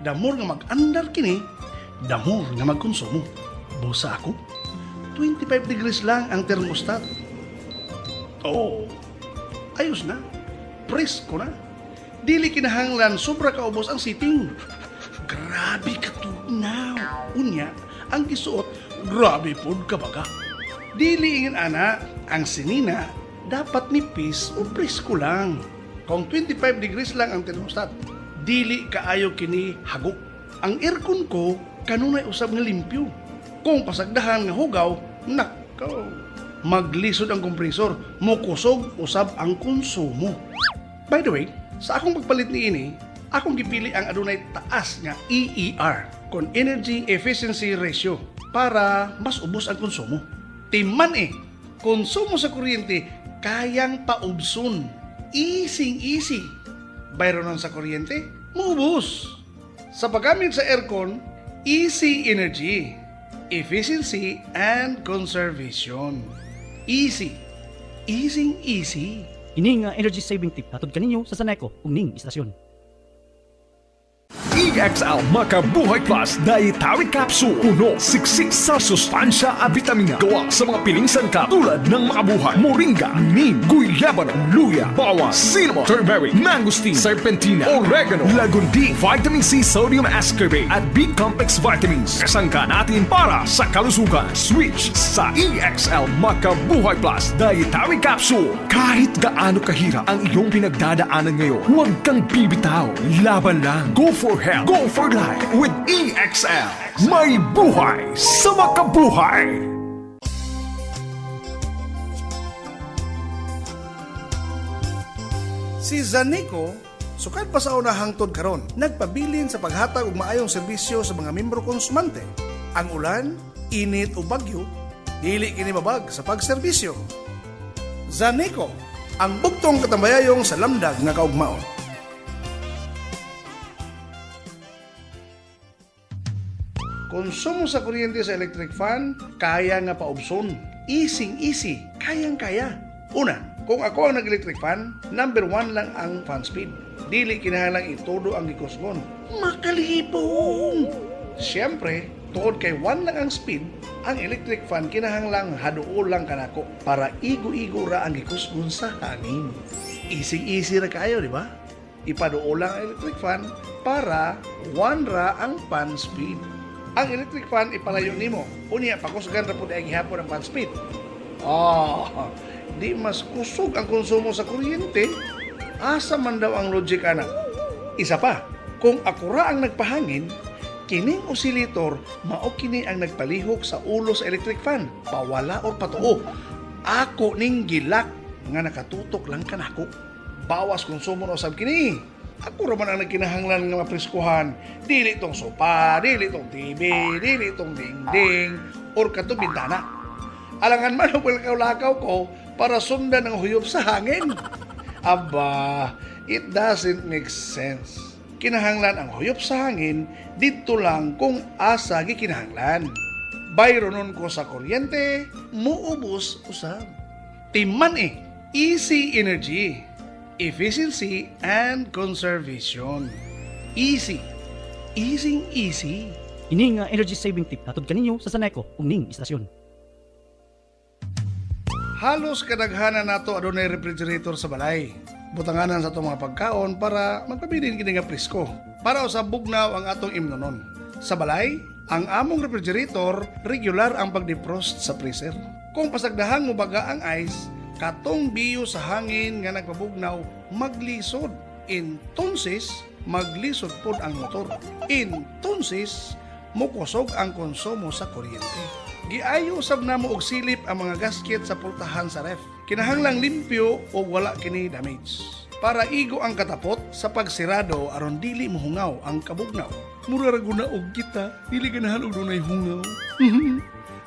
Speaker 11: Damor nga mag-andar kini, damor nga magkonsumo. Bosa ako, 25 degrees lang ang thermostat. Oh, ayos na. Presko na. Dili kinahanglan sobra kaubos ang sitting. Grabe katugnaw. Unya, ang isuot, grabe pod kabaga. Dili ingin ana, ang sinina, dapat nipis o presko lang. Kung 25 degrees lang ang thermostat, dili kaayo kini hagok. Ang aircon ko, kanunay usab nga limpyo. Kung pasagdahan nga hugaw, nakaw. Maglisod ang kompresor, mukusog usab ang konsumo. By the way, sa akong pagpalit ni ini, akong gipili ang adunay taas nga EER, kon Energy Efficiency Ratio, para mas ubos ang konsumo. Timan konsumo sa kuryente kayang paubson. Easy. Bayronon sa kuryente, maubos. Sa paggamit sa aircon, easy energy, efficiency, and conservation. Easy.
Speaker 12: Ini nga energy saving tip hatod kaninyo sa Saneco ug ning istasyon.
Speaker 10: EXL Makabuhay Plus Dietary Capsule. Puno, siksik sa sustansya at vitamina. Gawa sa mga piling sangkap tulad ng makabuhay, moringa, neem, guyabano, luya, bawang, cinnamon, turmeric, mangosteen, serpentina, oregano, lagundi, vitamin C, sodium ascorbate at B-complex vitamins. Kasangka natin para sa kalusugan. Switch sa EXL Makabuhay Plus Dietary Capsule. Kahit gaano kahirap ang iyong pinagdadaanan ngayon, huwag kang bibitaw. Laban lang. Go for health. Go for life with EXL. May buhay sa makabuhay.
Speaker 11: Si Zaneco, sukat pa sa unahang tod karon, nagpabilin sa paghatag og maayong serbisyo sa mga membro konsumante. Ang ulan, init o bagyo, dili kini mabag sa pagserbisyo. Zaneco, ang bugtong katambayayong sa lamdag nga kaugmaon. Konsumo sa kuryente sa electric fan, kaya nga paubson. Easy, kayang-kaya. Una, kung ako ang nag-electric fan, number 1 lang ang fan speed. Dili kinahanglang itodo ang gikusgon. Makalipong! Siyempre, tuod kay 1 lang ang speed, ang electric fan kinahanglang haduo lang kanako para igo-igo ra ang gikusgon sa hangin. Easy ra kayo, di ba? Ipaduo lang ang electric fan para 1 ra ang fan speed. Ang electric fan ipalayo nimo. Unya pakusgan ra pud ang gihapon ang fan speed. Di mas kusog ang konsumo sa kuryente. Asa man daw ang logic ana? Isa pa, kung ako ra ang nagpahangin, kining oscillator mao kini ang nagpalihok sa ulo sa electric fan, pawala or patuo. Ako ning gilak nga nakatutok lang kanako. Bawas konsumo no sab kini. Ako raman ang nagkinahanglan nga mapreskuhan. Dili tong sopa, dili tong TV, dili tong dingding, or katong bintana. Alangan man ang lakaw ko para sundan ang huyop sa hangin. Aba, it doesn't make sense. Kinahanglan ang huyop sa hangin dito lang kung asa gikinahanglan. Bayronon ko sa kuryente, muubos usab. Timan easy energy. efficiency, and conservation. Easy. Easy.
Speaker 12: Ini nga energy saving tip hatod kaninyo sa Saneco ug ning istasyon.
Speaker 11: Halos kadaghanan nato adunay refrigerator sa balay. Butanganan sa atong mga pagkaon para magpabilin kini nga presko. Para usab bugnaw ang atong imnonon. Sa balay, ang among refrigerator regular ang pag-defrost sa freezer. Kung pasagdahang mo baga ang ice, katong biyo sa hangin nga nagpabugnaw maglisod. Entonces, maglisod pod ang motor. Entonces, mukusog ang konsumo sa kuryente. Giayo usab namo og silip ang mga gasket sa pultahan sa ref. Kinahanglang limpyo o wala kini damage. Para igo ang katapot sa pagsirado aron dili mohungaw ang kabugnaw. Mura ra guna og kita, dili ganahan og dunay hungaw.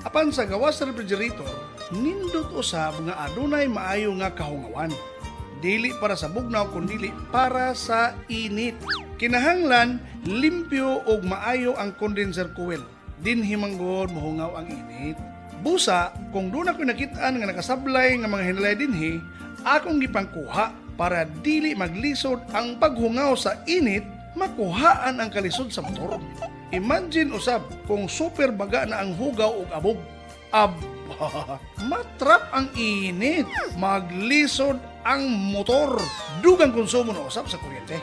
Speaker 11: Apan sa gawas sa refrigerator, nindot usab nga adunay maayo nga kahungawan. Dili para sa bugnaw kundi para sa init. Kinahanglan limpyo og maayo ang condenser coil. Dinhi manggod mohungaw ang init. Busa, kung doon ako nakitaan nga nakasablay nga mga hinalay dinhi, akong gipangkuha para dili maglisod ang paghungaw sa init, makuhaan ang kalisod sa motor. Imagine usab kung super baga na ang hugaw ug abog. Matrap ang init, maglisod ang motor, dugang konsumo na usab sa kuryente.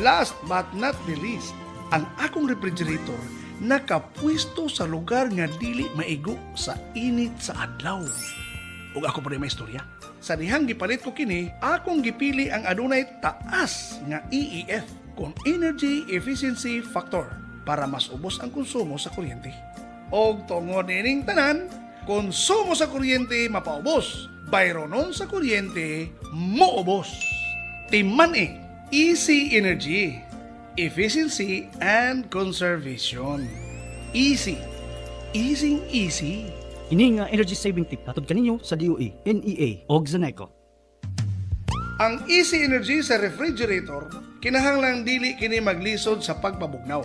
Speaker 11: Last but not the least, ang akong refrigerator nakapwesto sa lugar nga dili maigo sa init sa adlaw. Ug ako pa rin may istorya. Sa dihang gipalit ko kini, akong gipili ang adunay taas nga EEF kung Energy Efficiency Factor para mas ubos ang konsumo sa kuryente. Og tungod ining tanan, konsumo sa kuryente mapaubos, bayronon sa kuryente moubos. Timan Easy Energy, Efficiency, and Conservation. Easy. Easy.
Speaker 12: Ini nga energy saving tip hatod kaninyo sa DOE, NEA ug Saneco.
Speaker 11: Ang Easy Energy sa refrigerator, kinahanglang dili kini maglisod sa pagpabugnaw.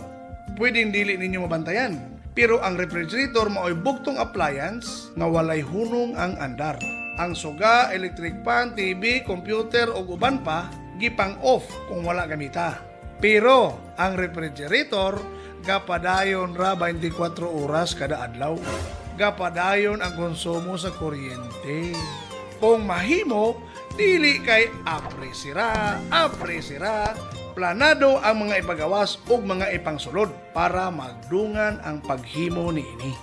Speaker 11: Pwedeng dili ninyo mabantayan, pero ang refrigerator mao'y bugtong appliance nga walay hunong ang andar. Ang suga, electric fan, TV, computer o uban pa, gipang off kung wala gamita. Pero ang refrigerator, gapadayon ra 24 oras kada adlaw. Gapadayon ang konsumo sa kuryente. Kung mahimo, dili kay apresira, planado ang mga ipagawas o mga ipangsulod para magdungan ang paghimo niini.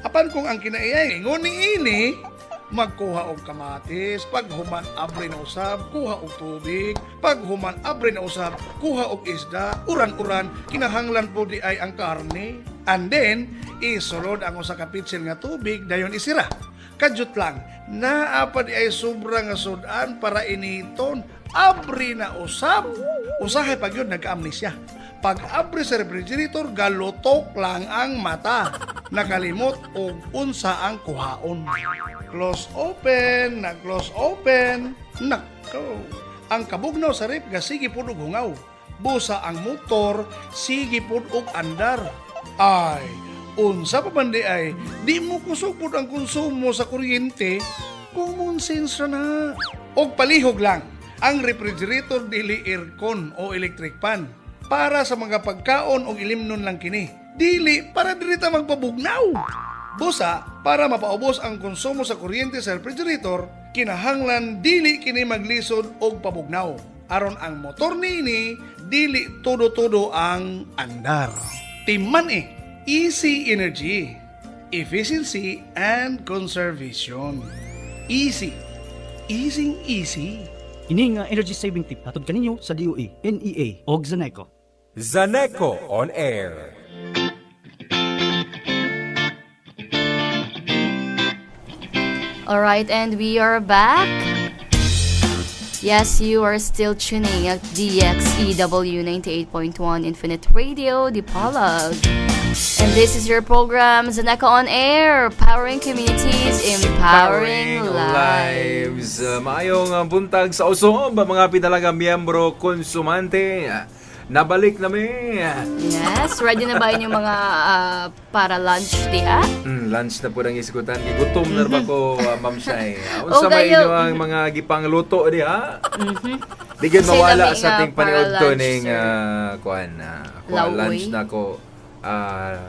Speaker 11: Apan kung ang kinaiay ingon niini, magkuha og kamatis, pag human abre na usab, kuha og tubig, pag human abre na usab, kuha og isda, uran-uran, kinahanglan po di ay ang karne. And then, isulod ang usa ka pitsil nga tubig, dayon isira. Kadyot lang, naapa di ay sobra nga sudan para initon, abre na usab. Usahay pag yun, nagka-amnesya. Pag abre sa refrigerator, galutok lang ang mata. Nakalimot og unsa ang kuhaon. Close open, na-close open. Nako, ang kabugnaw sa rep sige pud og hungaw. Busa ang motor, sige pud og andar. Ay, unsa pa man di ay, di mo kusog pud ang konsumo sa kuryente, common sense na. Og palihog lang, ang refrigerator dili aircon o electric fan. Para sa mga pagkaon o ilimnon lang kini. Dili para dirita magpabugnaw. Busa, para mapaubos ang konsumo sa kuryente sa refrigerator, kinahanglan dili kini maglisod og pabugnaw. Aron ang motor niini, dili todo-todo ang andar. Timan Easy Energy, Efficiency, and Conservation. Easy.
Speaker 12: Ini nga energy saving tip hatod kaninyo sa DOE, NEA ug Saneco.
Speaker 7: Saneco on air.
Speaker 2: Alright, and we are back. Yes, you are still tuning at DXEW 98.1 Infinite Radio, Dipolog. And this is your program, Saneco on Air, powering communities, empowering lives.
Speaker 1: Maayong buntag sa usom, mga pinalagang miyembro konsumante. Nabalik namin.
Speaker 2: Yes, ready na ba yung mga para lunch, diha?
Speaker 1: Lunch na po nang isikutan. Gutom na ba ko, Ma'am Shai? Unsa may inyo ang mga gipang luto diha? Di gyud
Speaker 2: Kasi
Speaker 1: mawala
Speaker 2: lami
Speaker 1: sa ating
Speaker 2: nga para
Speaker 1: paniod to
Speaker 2: lunch,
Speaker 1: ning
Speaker 2: sir. Lauoy.
Speaker 1: lunch na ko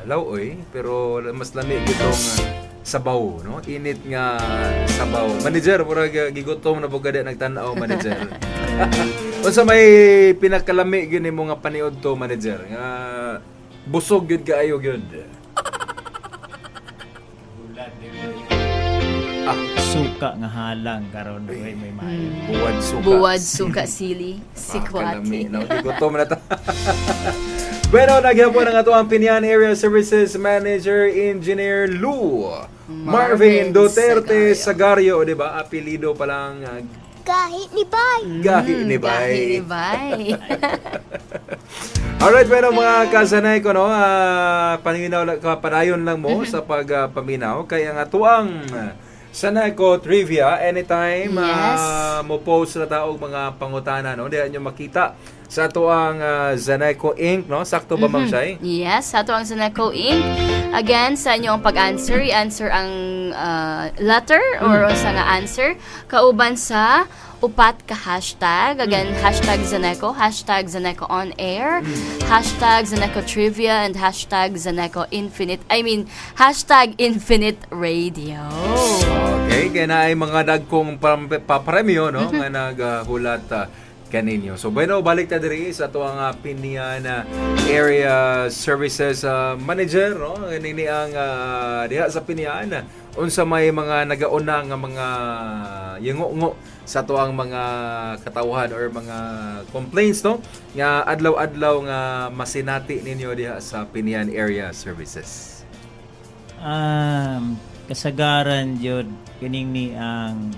Speaker 1: lauoy pero mas lami gitong sabaw no, init nga sabaw. Manager, murag gigutom na bugada nagtan-aw manager. Unsa may pinakalami gyud nimo nga paniod to manager nga busog gyud kaayo gyud?
Speaker 3: Suka nga halang karon may maayo.
Speaker 1: Buwad suka.
Speaker 2: Buwad suka sili,
Speaker 1: Kalami,
Speaker 2: sikwati.
Speaker 1: no? Gigutom na ta. Bueno, nagyapon ang ato ang Pinian Area Services Manager Engineer Lou Marvin Duterte Sagario, di ba? Apelido pa lang
Speaker 4: Gahi ni Bay.
Speaker 1: Gahi ni Bay.
Speaker 2: Gahi ni Bay.
Speaker 1: Alright, pero mga kasanay ko, no, panayon lang mo sa pagpaminaw. Kaya nga tuang sanay ko trivia anytime
Speaker 2: Yes.
Speaker 1: mo post na taog mga pangutana, no? Diyan nyo makita sa tuang Zaneco Inc., no? Sakto ba, Ma'am Shai?
Speaker 2: Yes, sa ito ang Zaneco Inc. Again, sa inyong pag-answer, i-answer ang letter or sa nga answer. Kauban sa upat ka hashtag. Again, hashtag Zaneco, hashtag Zaneco on air, hashtag Zaneco trivia, and hashtag Zaneco infinite, hashtag infinite radio.
Speaker 1: Okay, kaya na ay mga dagkong papremyo, no? Nga naghulat kaninyo. So, bueno, balik ta diri sa ito ang Pinian Area Services Manager, no? Nini ang diha sa Pinian. Unsa may mga nagauna nga mga yengo-ngo sa ito ang mga katawhan or mga complaints, no? Nga adlaw-adlaw nga masinati ninyo diha sa Pinian Area Services.
Speaker 3: Kasagaran jud kining ni ang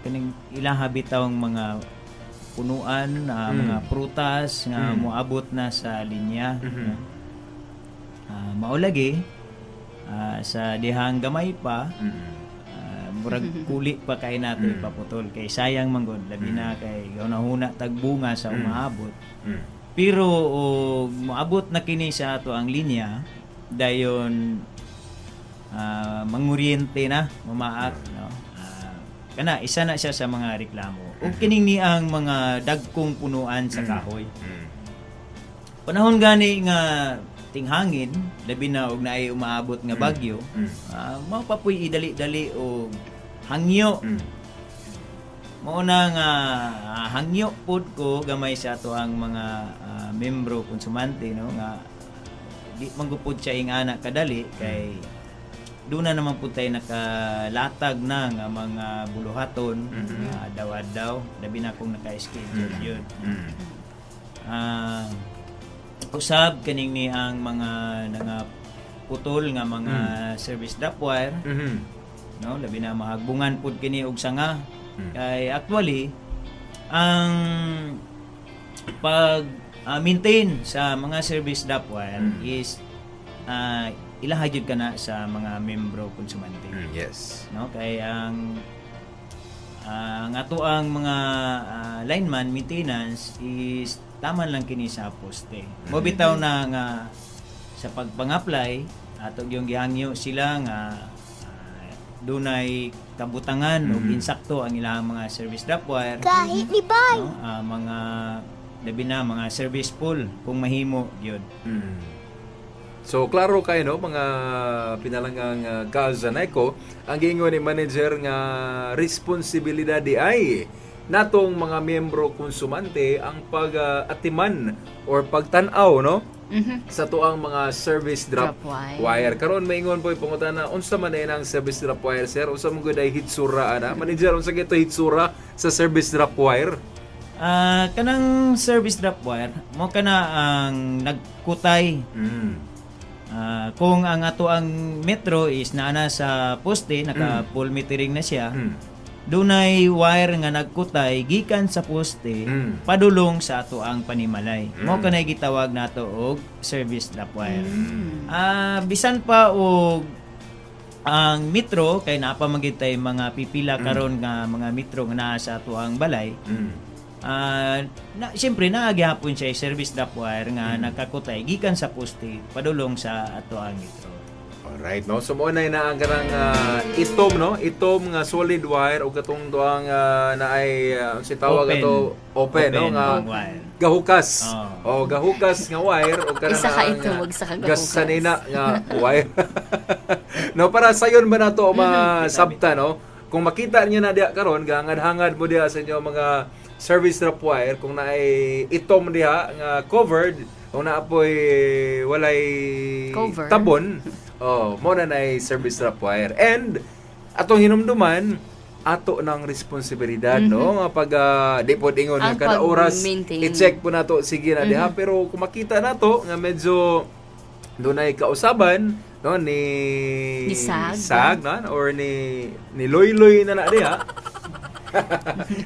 Speaker 3: kining ilang habitawng mga punuan mga prutas nga moabot na sa linya. Maulagi sa dihang gamay pa murag kuli pa kay nato ipaputol kay sayang man gud labi na kay hunahuna tagbunga sa umaabot. Pero moabot na kini sa ato ang linya dayon manguryente na mamaak, no? Kana isa na siya sa mga reklamo. O kining ni ang mga dagkong punuan sa kahoy. Panahon gani nga tinghangin, labi na og naay umaabot nga bagyo, mapapuy idali-dali og hangyo. Mao na nga hangyo pod ko gamay sa ato ang mga membro konsumante, no, nga di manggupod siya ing anak kadali kay doon na naman po tayo nakalatag na nga mga buluhaton daw labi na kung naka-schedule yun. Usab kaning ni ang mga putol nga mga service drop wire, no, labi na mahagbungan pud kini og sanga. Kay actually ang pag maintain sa mga service drop wire is ilahayod ka na sa mga membro konsumante.
Speaker 1: Yes.
Speaker 3: No, kay ang ato ang mga lineman maintenance is taman lang kini sa poste. Mobitaw na nga sa pagpang-apply ato yung gihangyo sila nga dunay kabutangan o insakto ang ilang mga service drop wire.
Speaker 4: Gahi ni Bay.
Speaker 3: No, mga labi na mga service pool kung mahimo gyud.
Speaker 1: So, klaro kayo, no, mga pinalanggang Zaneco, ang giingon ni manager nga responsibilidad di ay natong mga miyembro konsumante ang pag-atiman or pagtanaw, no, sa tuang mga service drop wire. Karon maingon po ipangutana, unsa man ay ang service drop wire, sir? Unsa man gud ay hitsura ana? Manager, unsa gito hitsura sa service drop wire?
Speaker 3: Kanang service drop wire mo kana ang nagkutay. Kung ang ato ang metro is naana sa poste, naka full metering na siya, dunay wire nga nagkutay gikan sa poste padulong sa ato ang panimalay. Mo kanay gitawag nato og service drop wire. Bisan pa og ang metro kay napamagitay mga pipila karon nga mga metro nga naa sa ato ang balay. Siyempre naagihapon siya service drop wire nga nakakutay gikan sa poste padulong sa ato ang metro.
Speaker 1: Alright, no? So, mo na ang kanang itom, no? Itom nga solid wire o katong doang na ay si tawag
Speaker 3: Open.
Speaker 1: ato open, no? Nga
Speaker 3: wire.
Speaker 1: gahukas. O gahukas nga wire o kanang
Speaker 2: Isa ka itom, wag sa kagahukas.
Speaker 1: gasanina nga wire. No, para sayon ba nato masabta, no? Kung makita niyo na diha karon, hangad-hangad mo diha sa inyo mga service drop wire kung naay itom diha nga covered, kung naapoy walay
Speaker 2: Cover.
Speaker 1: tabon, mo na nay service drop wire. And atong hinumduman ato ng responsibilidad, no? Nga pag di po ingon nga
Speaker 2: Ang
Speaker 1: kada oras
Speaker 2: pag-maintain.
Speaker 1: i-check po nato sige na diha, pero kung makita nato nga medyo dunay kausaban, no, ni
Speaker 2: Sag.
Speaker 1: no? Or ni Loy-Loy na diha.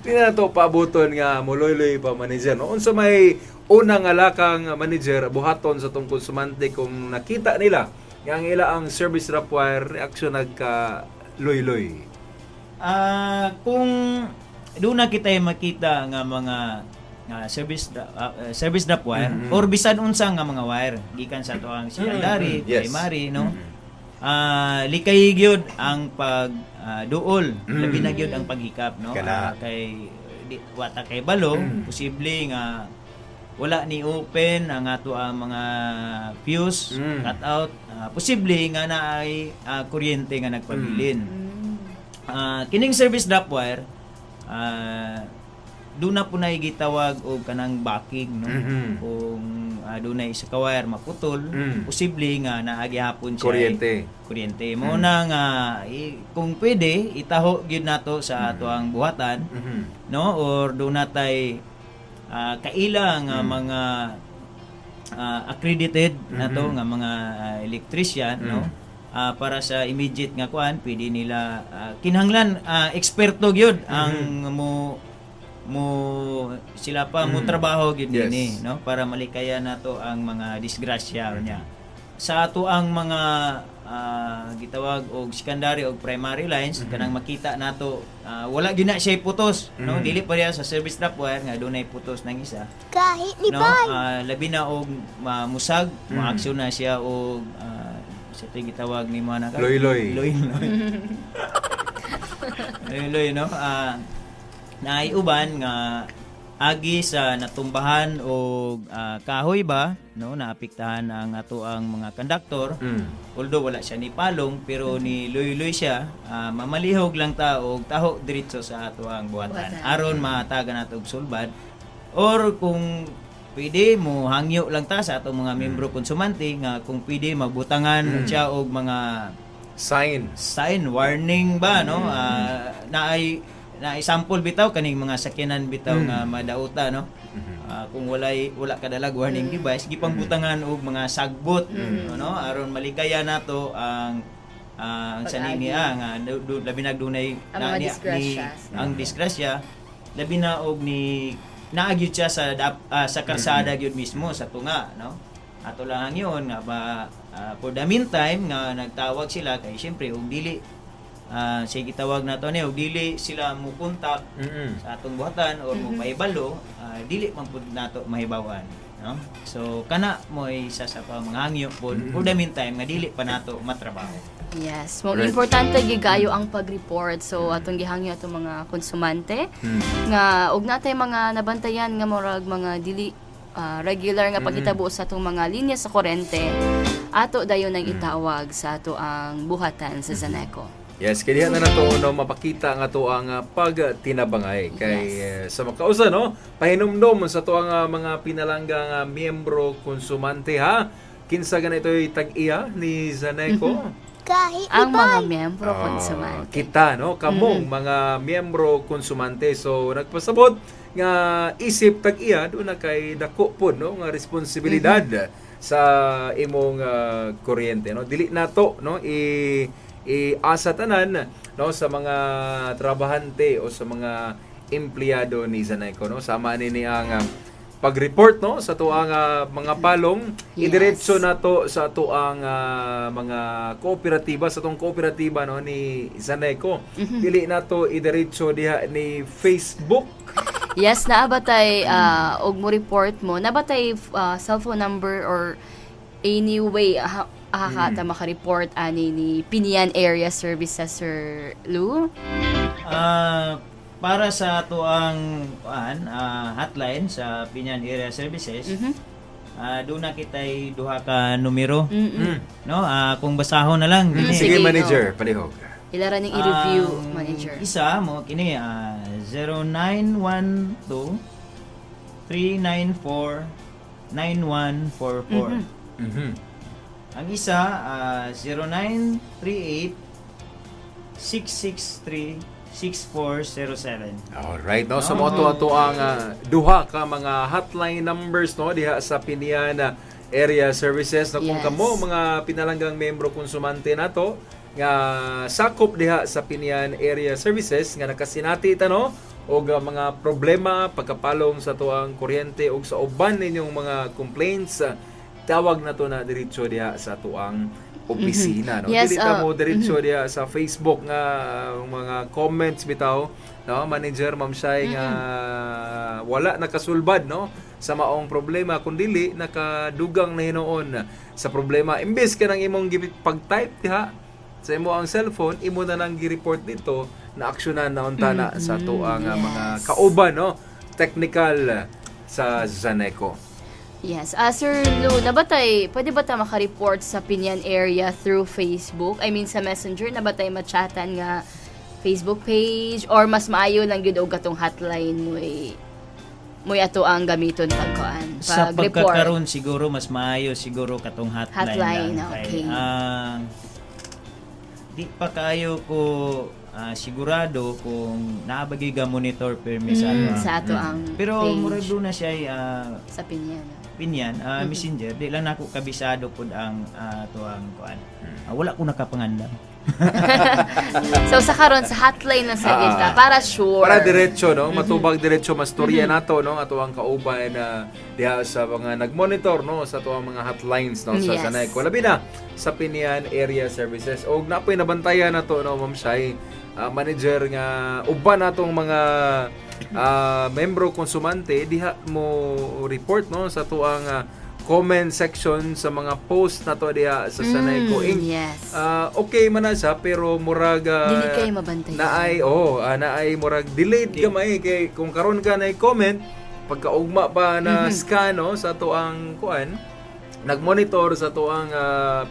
Speaker 1: Di na to paabuton nga muloy-loy pa manager, no? Unsa may unang alakang manager buhaton sa tong konsumante kung nakita nila nga ang ila ang service drop wire reaksyon nagka loy-loy.
Speaker 3: Kung doon na kita makita nga mga service drop wire or bisan unsa nga mga wire gikan sa to ang secondary,
Speaker 1: Yes.
Speaker 3: primary, no? Likay gyud ang pag duol, labi na gyud ang paghikap, no?
Speaker 1: Kana.
Speaker 3: Kay wata kay balo, posible nga wala ni open ang ato ang mga fuse, cut out, posible nga naay kuryente nga nagpabilin. Kining service drop wire, doon na po na gitawag og kanang backing, no? Kung doon na isa ka wire maputol, posible nga naagihapon siya kuryente. Mo na nga kung pwede itaho gyud nato sa ato ang buhatan, no? Or doon natay kaila nga mga accredited nato nga mga electrician, no? Para sa immediate nga kuan, pwede nila kinahanglan eksperto gyud ang sila pa mo trabaho gyud dinhi, no? Para malikaya nato ang mga disgrasya niya. Sa ato ang mga gitawag og secondary og primary lines, kanang makita nato wala gyud na siya putos, no? Dili pa riya sa service drop wire nga dunay putos nang isa.
Speaker 4: Kahit ni
Speaker 3: No,
Speaker 4: Bay.
Speaker 3: labi na og musag, mo-action na siya og sa gitawag ni mga naka
Speaker 1: Loy-loy.
Speaker 3: Loy-loy, no? Naayuban nga agi sa natumbahan og kahoy ba, no? Naapektahan ang ato ang mga konduktor. Although wala siya ni palong, pero ni loy-loy siya, mamalihog lang ta og taho diretso sa ato ang buhatan. Aron mataga nato og sulbad. Or kung pwede mo hangyo lang ta sa atong mga membro konsumante nga kung pwede mabutangan siya og mga sign warning ba, no? Naay sample bitaw kaning mga sakyanan bitaw nga madauta, no? Kung wala kadalag warning device, gipangbutangan og mga sagbot, no? Aron maligaya nato ang sanini nga labi na dunay
Speaker 2: Ang mga disgrasya.
Speaker 3: ang disgrasya labi na og ni naagyud siya sa karsada gyud mismo sa tunga, no? Ato lang yun nga ba for the meantime nga nagtawag sila kay syempre og dili sige tawag nato ni og dili sila mo kontak sa atong buhatan or mo mahibalo, dili man pud nato mahibawan, no? So kana mo isa sa mga hangyo pod for the meantime nga dili pa nato matrabaho.
Speaker 2: Yes, mo importante gigayo ang pag-report. So atong gihangyo atong mga konsumante nga og natay mga nabantayan nga murag mga dili regular nga paghitabo sa atong mga linya sa kuryente, ato dayon nang itawag sa ato ang buhatan sa Zaneco.
Speaker 1: Yes, kaya na nato no mapakita nga to ang pagtinabangay kay sa makausa, no? Pahinumdom sa to ang mga pinalanggang miyembro konsumante, ha. Kinsa ganito'y tag-iya ni Zaneco?
Speaker 4: Kahit ni
Speaker 2: Ang mga
Speaker 4: Bay.
Speaker 2: miyembro konsumante.
Speaker 1: Kita, no? Kamong mga miyembro konsumante. So, nagpasabot nga isip tag-iya doon na kay dako po, no? Nga responsibilidad sa imong kuryente, no? Dili nato, no? Asa tanan, no? Sa mga trabahante o sa mga empleyado ni Zaneco, no? Sama ni ang pag-report, no, sa tuang mga palong, idiretso nato sa tuang mga kooperatiba, sa tong kooperatiba, no, ni Zaneco. Dili nato idiretso diha ni Facebook.
Speaker 2: Yes, naabatay og mo report mo, nabatay cellphone number or any way ta maka-report ani ni Pinian Area Services, Sir Lou?
Speaker 3: Para sa ato ang hotline sa Pinian Area Services, doon na kita'y duha ka numero. No? Kung basahon na lang.
Speaker 1: Sige, manager, palihog.
Speaker 2: Ilara ning i-review, manager.
Speaker 3: Isa mo kini 0912 394 9144. Ang isa 0938 663 6407.
Speaker 1: Alright, no? So mo to ang duha ka mga hotline numbers, no, diha sa Pinian Area Services, no? Kung kamo mga pinalanggang membro konsumante nato nga sakop diha sa Pinian Area Services nga nakasinati ta, no, og mga problema pagkapalong sa tuang kuryente og sa uban ninyong mga complaints, tawag na to na diretso diha sa tuang opisina, no?
Speaker 2: Yes,
Speaker 1: Dili ta mo diretso diha sa Facebook nga mga comments bitaw, no, manager Ma'am Shai, nga wala nakasulbad, no, sa maong problema, kundi nakadugang na hinuon sa problema. Imbes ka nang imong pag-type diha sa imo ang cellphone, imo na nang gi-report dito na aksyonan na unta na sa tuang mga kauban, no, technical sa Zaneco.
Speaker 2: Yes. Sir Lou, pwede ba tayo maka-report sa Pinian Area through Facebook? I mean, sa Messenger, na ba tayo machatan nga Facebook page? Or mas maayo lang yun o gatong hotline mo ato ang gamiton pagkuan?
Speaker 3: Sa pagkakaroon siguro, mas maayo siguro katong hotline lang.
Speaker 2: Okay.
Speaker 3: Di pa kayo ko sigurado kung naabagi ga monitor permis
Speaker 2: sa ato ang
Speaker 3: pero
Speaker 2: page.
Speaker 3: murag doon na siya
Speaker 2: sa Pinian
Speaker 3: Messenger, di lang ako kabisado pud ang tuang kuan. Wala ko nakapangandam.
Speaker 2: So sa karon sa hotline na sa kita para sure.
Speaker 1: Para diretso, no, matubag diretso mastorya nato, no, ato ang kauban na diha sa mga nagmonitor, no, sa tuang mga hotlines, no, sa Zaneco. Labi na sa Pinian Area Services. Og napoy nabantayan nato, no, Ma'am Shai, manager nga uban natong mga membro konsumante diha mo report, no, sa tuang comment section sa mga post nato diha sa Zaneco Inc.
Speaker 2: Yes.
Speaker 1: Okay man na siya, pero murag
Speaker 2: dili kay mabantayan.
Speaker 1: Naay murag delayed gamay kay kung karon ka na comment pagkaugma pa na scan, no, sa tuang kuan nagmonitor sa tuang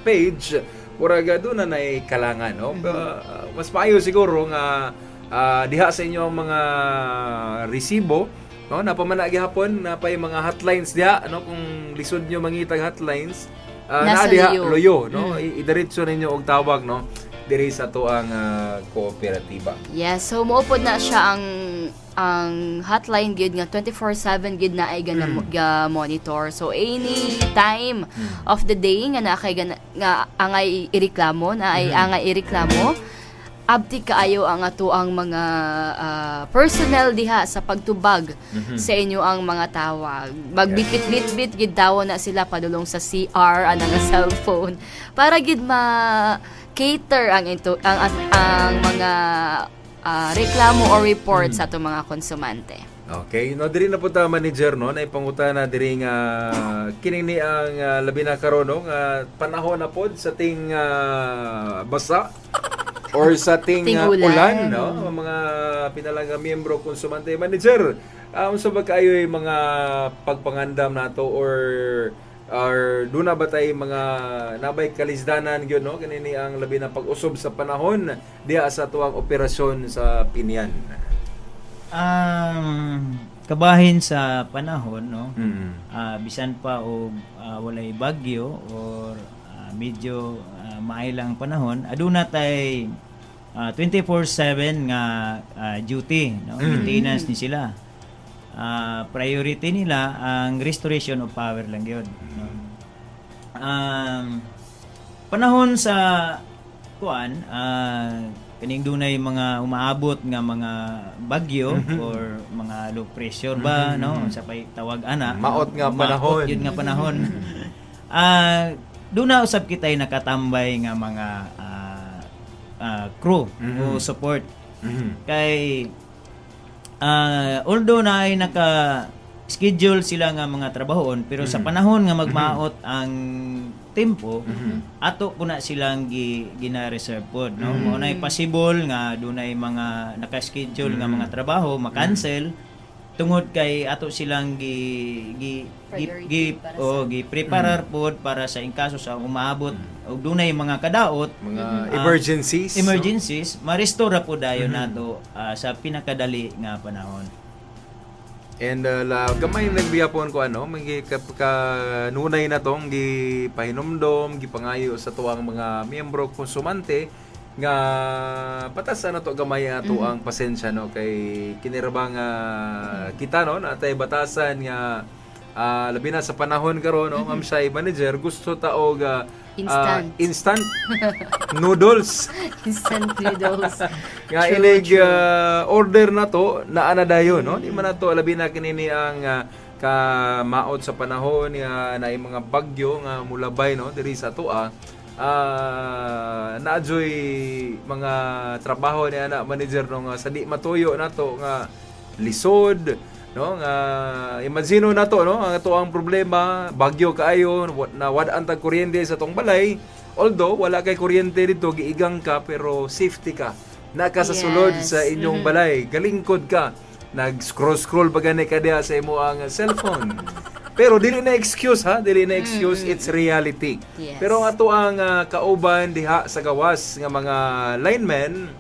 Speaker 1: page, murag doon na nay kalangan, no. Mas maayo siguro nga diha sa inyo ang mga resibo, no, napamana gihapon na pay mga hotlines diha, no, kung lisod nyo mangitag hotlines na diha loyo, no, idiretso ninyo og tawag, no, diri sa tuang kooperatiba.
Speaker 2: Yes, so moupod na siya ang hotline gid nga 24/7 gid na ay ga monitor. So any time of the day nga angay ireklamo abti kaayo ang ato ang mga personnel diha sa pagtubag sa inyo ang mga tawag. Magbitbit gid daw na sila padulong sa CR anang cellphone para gid ma-cater ang mga reklamo or report sa ato mga konsumante.
Speaker 1: Okay, no, diri na po ta manager, no, na ipangutana diri nga kining ni ang labi na karon, no, nga panahon na pod sa ting basa or sa ting ulan, no, mga pinalangga miyembro konsumante. Manager, unsa ba kaayo mga pagpangandam nato or doon na ba tayo mga nabay kalisdanan gyud, no, kanini ang labi na pag-usob sa panahon diha sa tuwang operasyon sa Pinian?
Speaker 3: Kabahin sa panahon, no, bisan pa og walay bagyo or medyo maaylang panahon, aduna tay 24/7 nga duty, no, maintenance ni sila. Priority nila ang restoration of power lang yun, no? Panahon sa kuan, kaning dunay mga umaabot nga mga bagyo or mga low pressure ba, no, sa pay tawag ana,
Speaker 1: maot nga panahon,
Speaker 3: yun nga panahon. Doon na usab kitay nakatambay nga mga crew o support. Kay although na ay naka schedule sila nga mga trabahoon, pero sa panahon nga magmaot ang tempo, ato po na silang gina-reserve po, no? Mo na possible nga dunay mga naka-schedule nga mga trabaho ma-cancel tungod kay ato silang
Speaker 2: Priority para
Speaker 3: gi-preparar pod para sa inkaso sa umaabot og dunay mga kadaot,
Speaker 1: Mga emergencies.
Speaker 3: ma-restore po dayon nato sa pinakadali nga panahon.
Speaker 1: And gamay nagbiyapon ko may kanunay na tong gipahinomdom, gipangayo sa tuwang mga miyembro konsumante nga patas na to gamay ato ang pasensya no kay kinirabang kita no natay batasan nga labi na sa panahon karon no Ma'am Shai Manager gusto ta og instant noodles.
Speaker 2: Instant noodles.
Speaker 1: Nga inig order na to naa na dayon no di man nato labi na kinini ang kamaot sa panahon nga naay mga bagyo nga mulabay no diri sa tuwa. Naadyoy mga trabaho ni ana manager no nga sa di matuyo nato nga lisod no nga imagino nato no ang ato ang problema bagyo kaayo na wad-an tag kuryente sa tong balay. Although wala kay kuryente dito giigang ka pero safety ka naka sa sulod sa inyong balay galingkod ka nag-scroll pa gani ka diha sa imo ang cellphone. Pero dili na excuse dili na excuse, it's reality.
Speaker 2: Yes.
Speaker 1: Pero ang ato ang kauban diha sa gawas nga mga linemen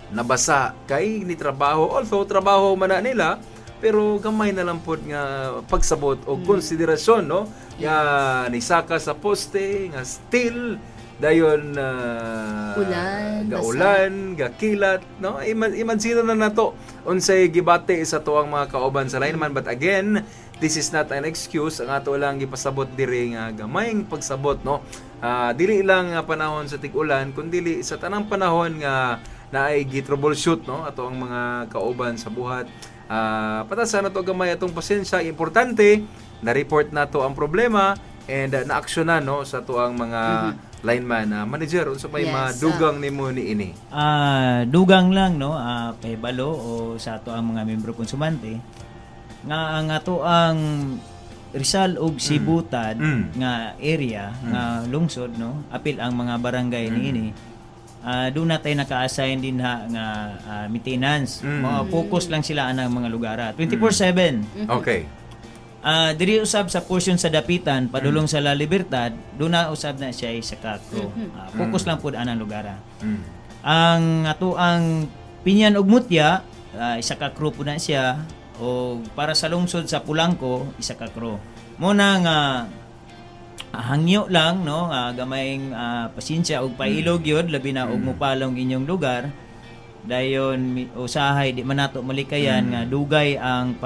Speaker 1: nabasa kay ni trabaho, although trabaho man na nila pero gamay na lang pod nga pagsabot o konsiderasyon no nga nisaka sa poste nga steel dayon ulan, gakilat no imagine na nato unsay gibate sa tuwang mga kauban sa lineman. But again, this is not an excuse. Ang ato lang gipasabot diri nga gamayng pagsabot no dili lang panahon sa tig-ulan kundi sa tanang panahon nga naay gi-troubleshoot no ato ang mga kauban sa buhat. Patasan na to gamay atong pasensya. Importante na-report na to ang problema and na-aksyonan no sa tuang mga lineman. Manager, unsa may madugang nimo ni ini?
Speaker 3: Dugang lang no pahibalo o sa ato ang mga membro konsumante nga ang ato ang Rizal ug Sibutad nga area nga lungsod no apil ang mga barangay niini. Doon natin naka-assign din nga maintenance. Focus lang sila anang mga lugar. 24/7.
Speaker 1: Okay.
Speaker 3: Diri usab sa portion sa Dapitan padulong sa La Libertad, doon na usab na siya sa Katro. Focus lang pud anang lugar. Ang ato ang Pinyan ug Mutya, isa ka crew po na siya o para sa lungsod sa Pulangko, isa ka crew. Muna nga hangyo lang no gamayng pasensya og pailog yun labi na og mupalong inyong lugar dayon usahay di man nato malikayan nga dugay ang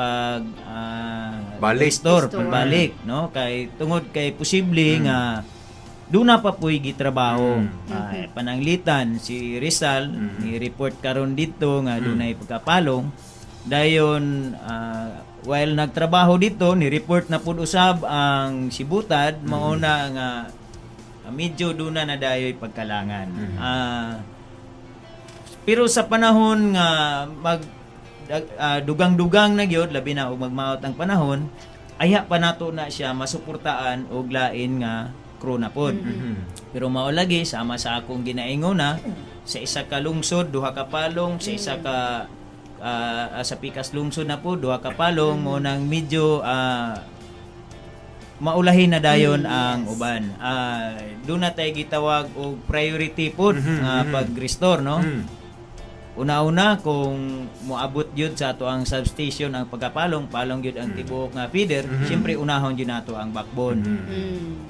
Speaker 3: pagbalik no kay tungod kay posible nga duna pa puy gitrabaho pananglitan si Rizal ni report karon dito nga dunay pagkapalong dayon while nagtrabaho dito ni-report na pud usab ang Sibutad mauna nga medyo duna na dayoy pagkalangan. Pero sa panahon nga dugang-dugang na gyud labi na og magmaot ang panahon aya pa nato na siya masuportaan og lain nga crew na pod. Pero mao lagi sama sa akong ginaingona sa isa ka lungsod duha ka palong sa isa ka sa Pikas lungsod na po duha ka palong mo nang medyo maulahin na dayon ang uban. Doon na tayo gitawag og priority po pag-restore no. Una-una kung moabot gyud sa ato ang substation ang pagkapalong gyud ang tibuok nga feeder, siyempre unahon gyud nato ang backbone.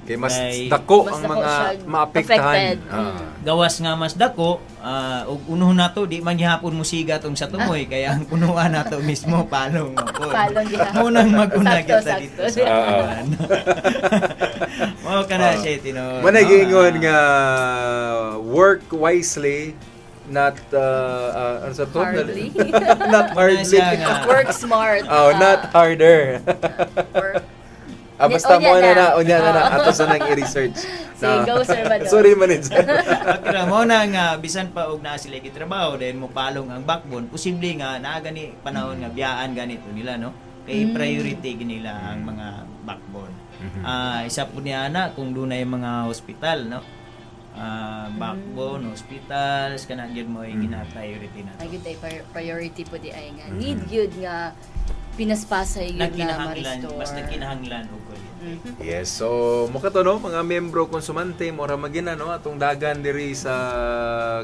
Speaker 1: Kay mas dako ang mga maapektahan.
Speaker 3: Gawas nga mas dako ug unuhon nato di man gihapon musiga tong sa tumoy kaya ang punuan nato mismo palong po. Munang mag-una gyud sa dito. Mao kana siya tino.
Speaker 1: Managingon nga work wisely not
Speaker 2: hardly.
Speaker 1: Not hardly.
Speaker 2: Work smart.
Speaker 1: Not harder. Basta mo na ato sa nang i-research.
Speaker 2: Sige, go sir Mado.
Speaker 1: Sorry manager.
Speaker 3: Okay, mo na nga bisan pa og naa sila gitrabaho then mo palong ang backbone, posible nga naa gani panahon nga biyaan ganito nila no. Kay priority nila ang mga backbone. Isa po niya na kung doon ay mga hospital, no? Backbone, hospitals, kana gyud mo ay gina-priority na.
Speaker 2: Ay gyud ay priority po di ay nga. Need gyud nga pinaspasay gyud na ma-restore.
Speaker 3: Basta kinahanglan ug
Speaker 1: Yes, so makato no mga miyembro konsumante mora magina no atong dagan diri sa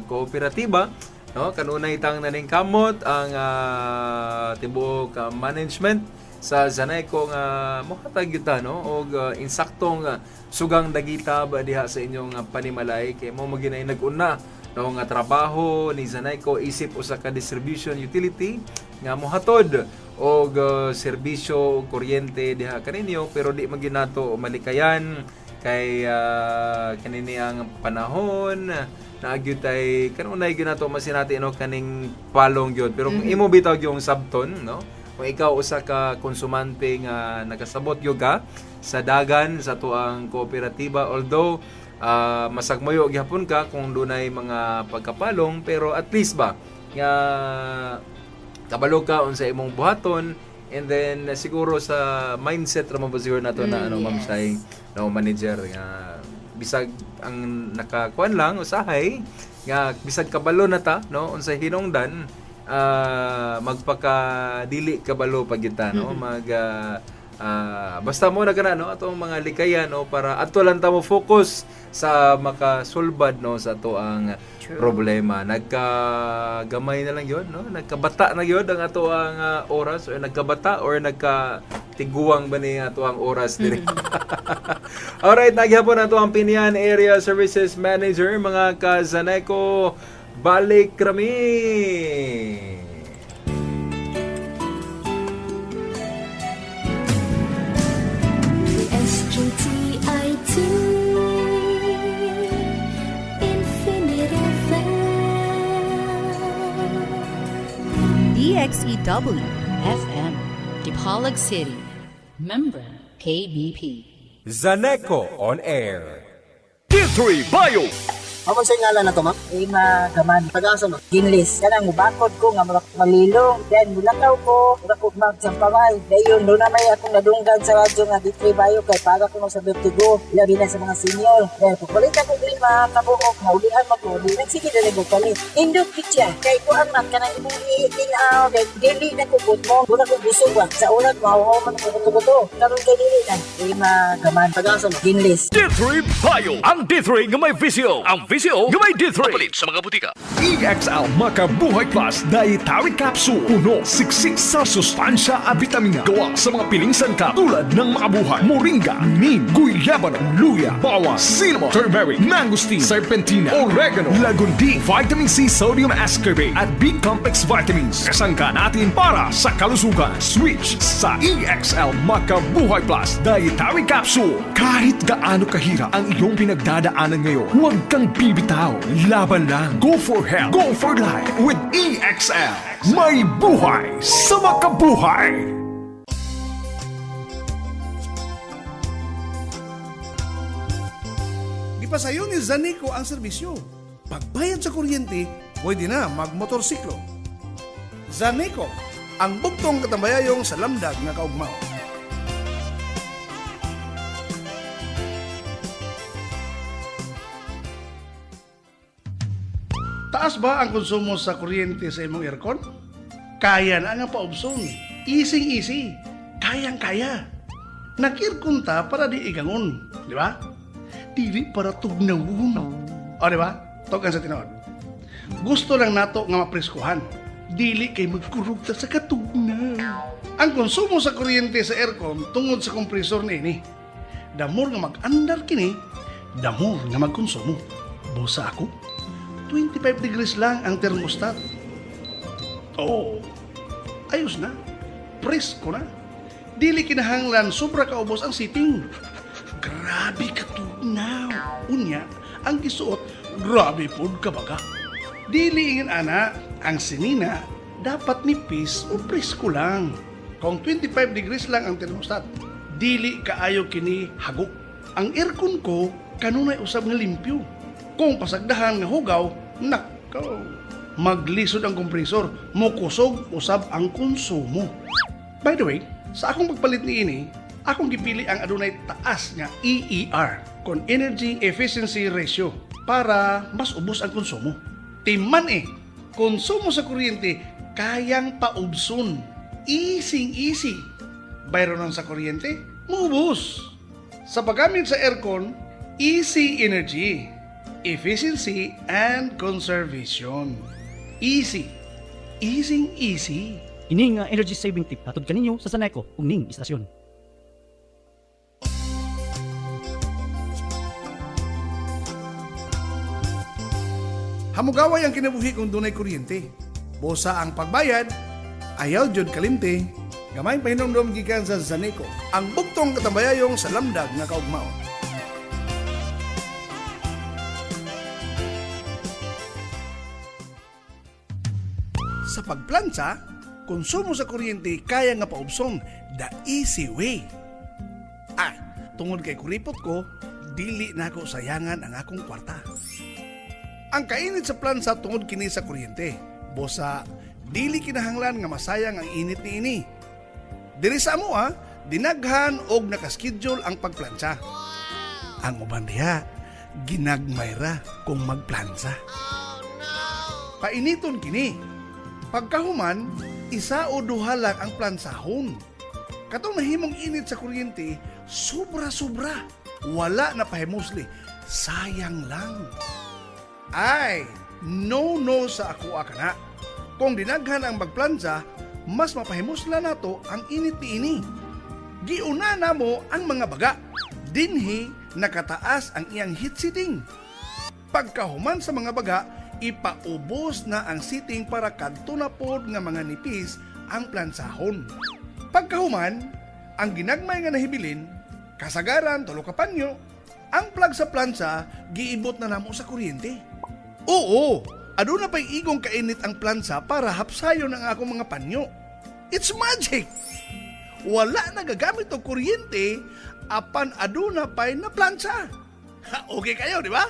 Speaker 1: kooperatiba no kanunay tang naning kamot ang tibuok management sa Zaneco nga mohatag gyud ta no og insaktong sugang dagita ba diha sa inyong panimalay kay mo maginay nag-una no nga trabaho ni Zaneco isip usa ka distribution utility nga mohatod og serbisyo og kuryente diha kaninyo pero di maginato malikayan kay kanini ang panahon naagyud tay kanunay ginato masinati no kaning palong gyud pero kung imo bitaw yung sabton no kung ikaw usa ka konsumante nga nakasabot yoga sa dagan sa tuang kooperatiba although masagmayo gyapon ka kung dunay mga pagkapalong pero at least ba nga kabalo ka unsa imong buhaton and then siguro sa mindset ra mo ba siguro nato na ma'am say no manager nga bisag ang nakakuan lang usahay nga bisag kabalo na ta no unsay hinungdan magpakadili kabalo pagita no basta mo na kana no atong mga likayan no para adto lang ta mo focus sa makasulbad no sa ato ang problema nagkagamay na lang yon no nagkabata na yon ang ato ang oras o nagkabata or nagkatiguang ba ni ato ang oras diri. Alright, nagyapon ato ang Pinian Area Services Manager mga ka-Zaneco, balik kami.
Speaker 5: SGTIT Infinite FM
Speaker 6: DXEW FM Dipolog City. Member KBP.
Speaker 7: Zaneco on air.
Speaker 8: D3 Bio.
Speaker 13: Ako sa ngalan na to, ma'am? Gaman. Tagasa, ma'am? Ginlis. Kanang mubakod ko nga malilong. Then, mulakaw ko. Mula ko magsampaway. Dayon, doon na may akong nadunggan sa radyo nga D3 Bio kay para ko sa Vertigo. Labi na sa mga senior. Then, pupulit ako din mga kabuok. Maulihan mo ko. Sige na nagbukalit. Indot kitya. Kay ko ang mat ka nang imong iitinaw. Kay dili na kubot mo. Mula ko busog ba. Sa ulat, mahuhuman ko buto-buto. Karoon kay dili na. Gaman. Tagasa, ma'am? Ginlis.
Speaker 8: D3 Bio. Ang D3 nga may visyo. Ang visyo nga may D3. Papalit sa mga butika.
Speaker 10: EXL Makabuhay Plus Dietary Capsule. Puno, siksik sa sustansya at vitamina. Gawa sa mga piling sangkap tulad ng makabuhay, moringa, neem, guyabano, luya, bawang, cinnamon, turmeric, mangosteen, serpentina, oregano, lagundi, vitamin C, sodium ascorbate at B-complex vitamins. Kasangka natin para sa kalusugan. Switch sa EXL Makabuhay Plus Dietary Capsule. Kahit gaano kahirap ang iyong pinagdadaanan ngayon, huwag kang bibitaw. Laban lang. Go for health. Go for life with EXL. May buhay sa makabuhay.
Speaker 11: Di pa sayo ni Zaneco ang serbisyo. Pagbayad sa kuryente, pwede na magmotorsiklo. Zaneco, ang bugtong katambayayong sa lamdag na kaugmaw. Taas ba ang konsumo sa kuryente sa imong aircon? Kaya na nga paubson. Easy. Kayang-kaya. Nag-aircon ta para di igangon. Di ba? Dili para tugnawon. O di ba? Tokan sa tinood. Gusto lang nato nga mapreskuhan. Dili kay magkurog ta sa katugnaw. Ang konsumo sa kuryente sa aircon tungod sa kompresor ni ini. Damor nga mag-andar kini, damor nga magkonsumo. Bosa ako. 25 degrees lang ang thermostat. Oh, ayos na. Presko na. Dili kinahanglan sobra kaubos ang seating. Grabe katugnaw. Unya, ang gisuot, grabe pod kabaga. Dili ingin ana, ang sinina, dapat nipis o presko lang. Kung 25 degrees lang ang thermostat, dili kaayo kini hagok. Ang aircon ko, kanunay usab nga limpyo. Kung pasagdahan nga hugaw, nakaw. Maglisod ang kompresor, mukusog usab ang konsumo. By the way, sa akong pagpalit ni ini, akong gipili ang adunay taas nga EER, kon Energy Efficiency Ratio, para mas ubos ang konsumo. Timan konsumo sa kuryente kayang paubson. Easy. Bayronon sa kuryente, muubos. Sa paggamit sa aircon, easy energy, efficiency, and conservation. Easy. Easy.
Speaker 12: Ini nga energy saving tip hatod kaninyo sa Saneco ug ning istasyon.
Speaker 11: Hamugaway ang kinabuhi kung dunay kuryente. Bosa ang pagbayad, ayaw jud kalimte. Gamay pahinomdom gikan sa Saneco, ang bugtong katambayayong sa lamdag nga kaugmaon. Sa pagplansa, konsumo sa kuryente kaya nga paubson the easy way. Tungod kay kuripot ko, dili na ako sayangan ang akong kwarta. Ang kainit sa plansa tungod kini sa kuryente. Bosa, dili kinahanglan nga masayang ang init ni ini. Diri sa amo dinaghan og nakaschedule ang pagplansa. Ang uban diha, ginagmayra kung magplansa. Painiton kini. Pagkahuman, isa o duha lang ang plansahon. Katong nahimong init sa kuryente, sobra-sobra. Wala na pahimusli. Sayang lang. No sa ako akana. Kung dinaghan ang magplansa, mas mapahimusla nato ang init ni ini. Giuna na mo ang mga baga. Dinhi nakataas ang iyang heat seating. Pagkahuman sa mga baga, ipaubos na ang seating para kadto na pod nga mga nipis ang plansahon. Pagkahuman, ang ginagmay nga nahibilin, kasagaran tulo ka panyo, ang plug sa plansa giibot na namo sa kuryente. Oo, aduna pa'y igong kainit ang plansa para hapsayon ang akong mga panyo. It's magic! Wala na gagamit og kuryente apan aduna pa'y na plansa. Okay kayo, di ba?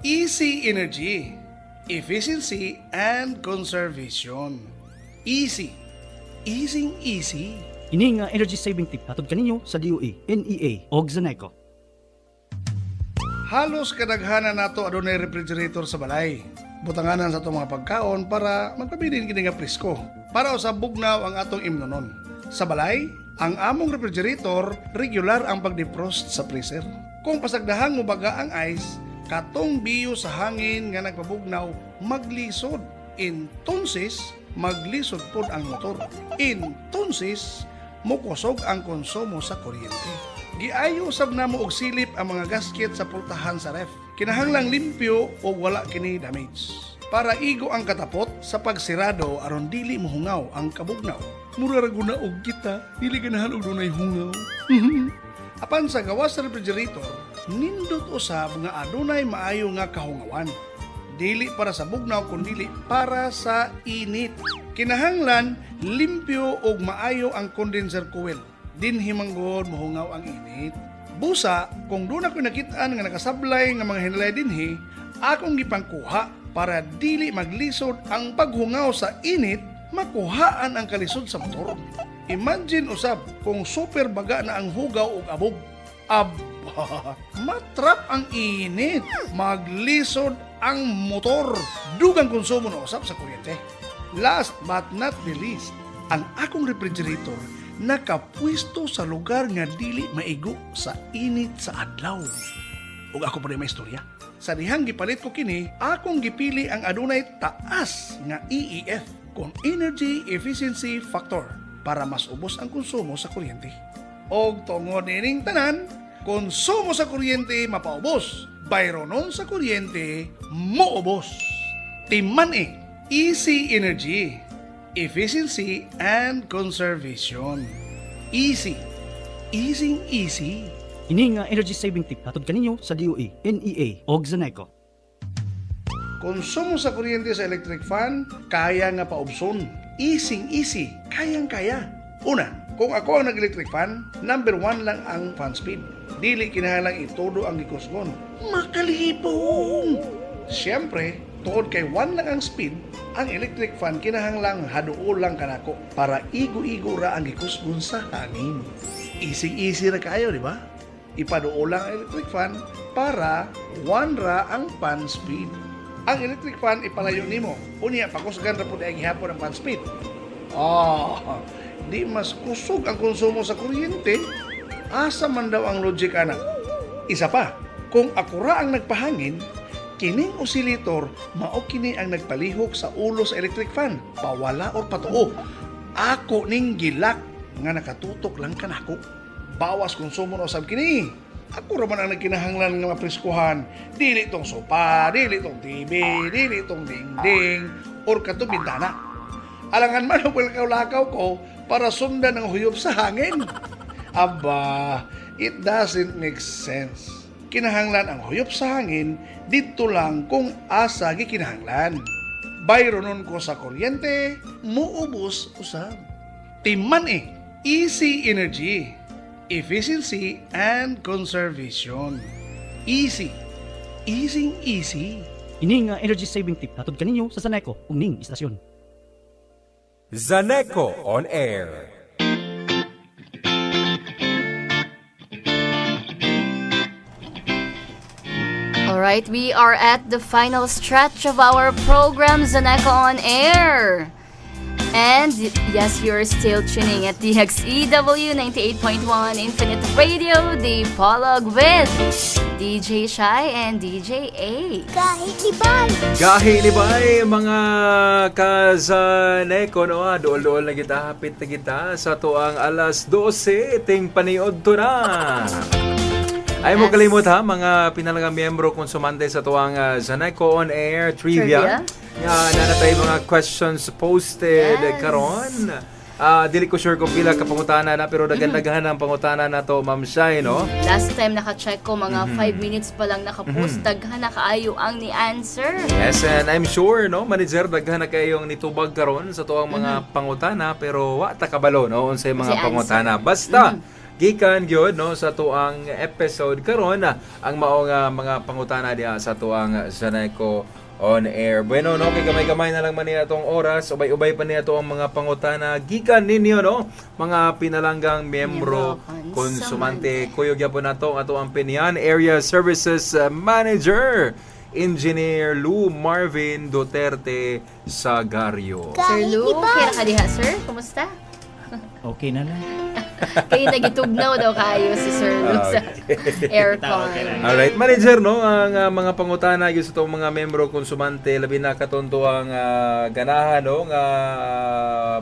Speaker 11: Easy energy, efficiency, and conservation. Easy.
Speaker 12: Ini nga energy saving tip hatod kaninyo sa DOE, NEA ug Saneco.
Speaker 11: Halos kadaghanan nato adunay refrigerator sa balay. Butanganan sa atong mga pagkaon para magpabilin kini nga presko. Para usab bugnaw ang atong imnonon. Sa balay, ang among refrigerator regular ang pag-defrost sa freezer. Kung pasagdahang mo baga ang ice, katong biyo sa hangin nga nagpabugnaw maglisod. Entonces, maglisod pod ang motor. Entonces, mukusog ang konsumo sa kuryente. Giayo sab namo og silip ang mga gasket sa pultahan sa ref. Kinahanglang limpyo o wala kini damage. Para igo ang katapot sa pagsirado aron dili mohungaw ang kabugnaw. Mura ra guna og kita, dili ganahan og dunay hungaw. Apan sa gawas sa refrigerator, nindot usab nga adunay maayo nga kahungawan. Dili para sa bugnaw kundi para sa init. Kinahanglan limpyo og maayo ang condenser coil. Dinhi manggod mohungaw ang init. Busa, kung doon ako nakitaan nga nakasablay nga mga hinalay dinhi, akong gipangkuha para dili maglisod ang paghungaw sa init, makuhaan ang kalisod sa motor. Imagine usab kung super baga na ang hugaw ug abog. Matrap ang init, maglisod ang motor, dugang konsumo na usab sa kuryente. Last but not the least, ang akong refrigerator nakapwesto sa lugar nga dili maigo sa init sa adlaw. Ug ako pa rin may istorya. Sa dihang gipalit ko kini, akong gipili ang adunay taas nga EEF kung Energy Efficiency Factor para mas ubos ang konsumo sa kuryente. Og tungod ining tanan, konsumo sa kuryente mapaubos, bayronon sa kuryente moubos. Timan easy energy, efficiency, and conservation. Easy.
Speaker 12: Ini nga energy saving tip hatod kaninyo sa DOE, NEA ug Saneco.
Speaker 11: Konsumo sa kuryente sa electric fan, kaya nga paubson. Easy, kayang-kaya. Una, kung ako ang nag-electric fan, number 1 lang ang fan speed. Dili kinahanglang itodo ang gikusgon. Makalipong! Siyempre, tuod kay 1 lang ang speed, ang electric fan kinahanglang haduol lang kanako para igo-igo ra ang gikusgon sa hangin. easy ra kayo, di ba? Ipaduo lang ang electric fan para 1 ra ang fan speed. Ang electric fan ipalayo nimo. Unya pakusgan ra pud ang gihapon ang fan speed. Di mas kusog ang konsumo sa kuryente. Asa man daw ang logic ana? Isa pa, kung akura ang nagpahangin, kining oscillator mao kini ang nagpalihok sa ulo sa electric fan, pawala or patuo. Ako ning gilak nga nakatutok lang kanako. Bawas konsumo na usab kini. Ako ra man ang nagkinahanglan nga mapreskuhan. Dili tong sopa, dili tong TV, dili tong dingding or katong bintana. Alangan man ang lakaw ko para sundan ang huyop sa hangin. Aba, it doesn't make sense. Kinahanglan ang huyop sa hangin dito lang kung asa gikinahanglan. Bayronon ko sa kuryente, muubos usab. Timan easy energy, efficiency, and conservation. Easy. Easy.
Speaker 12: Ini nga energy saving tip hatod kaninyo sa Zaneco ning istasyon.
Speaker 7: Zaneco on air.
Speaker 2: Alright, we are at the final stretch of our program, Zaneco on Air. And yes, you're still tuning at DXEW 98.1 Infinite Radio, the Polog with DJ Shai and DJ A.
Speaker 1: Gahi ni bay mga ka-Zaneco, no? Dool-dool na kita, hapit na kita sa tuang alas 12, ting paniod to na. Ay mo kalimot ha, mga pinalagang miyembro konsumante sa tuwang Zaneco on Air Trivia. Nanatay mga questions posted karon. Dili ko sure kung pila kapangutana na, pero daghan-daghan ang pangutana na to, Ma'am Shai, no?
Speaker 2: Last time naka-check ko, mga 5 minutes pa lang nakapost, daghan na kaayo ang ni-answer.
Speaker 1: Yes, and I'm sure, no, manager, daghan na kayong nitubag karon sa tuwang mga pangutana, pero wa ta kabalo, no, unsay mga pangutana. Basta, gikan gyud no sa tuang episode karon ang maong mga pangutana diha sa tuang Zaneco on Air. Bueno, no, kay gamay-gamay na lang man niya itong oras, ubay-ubay pa niya ito ang mga pangutana gikan ninyo, no, mga pinalanggang miyembro konsumante. Kuyog yapon nato ato ang pinian Area Services Manager Engineer Lou Marvin Duterte Sagario.
Speaker 2: Sir Lou, kaya ka diha, sir? Kumusta?
Speaker 3: Okay na lang.
Speaker 2: Kayo nagitugnaw daw kayo si Sir Lou sa aircon.
Speaker 1: Alright, manager, no, ang mga pangutana yung sa itong mga membro konsumante, labi na katonto ang ganahan, no, nga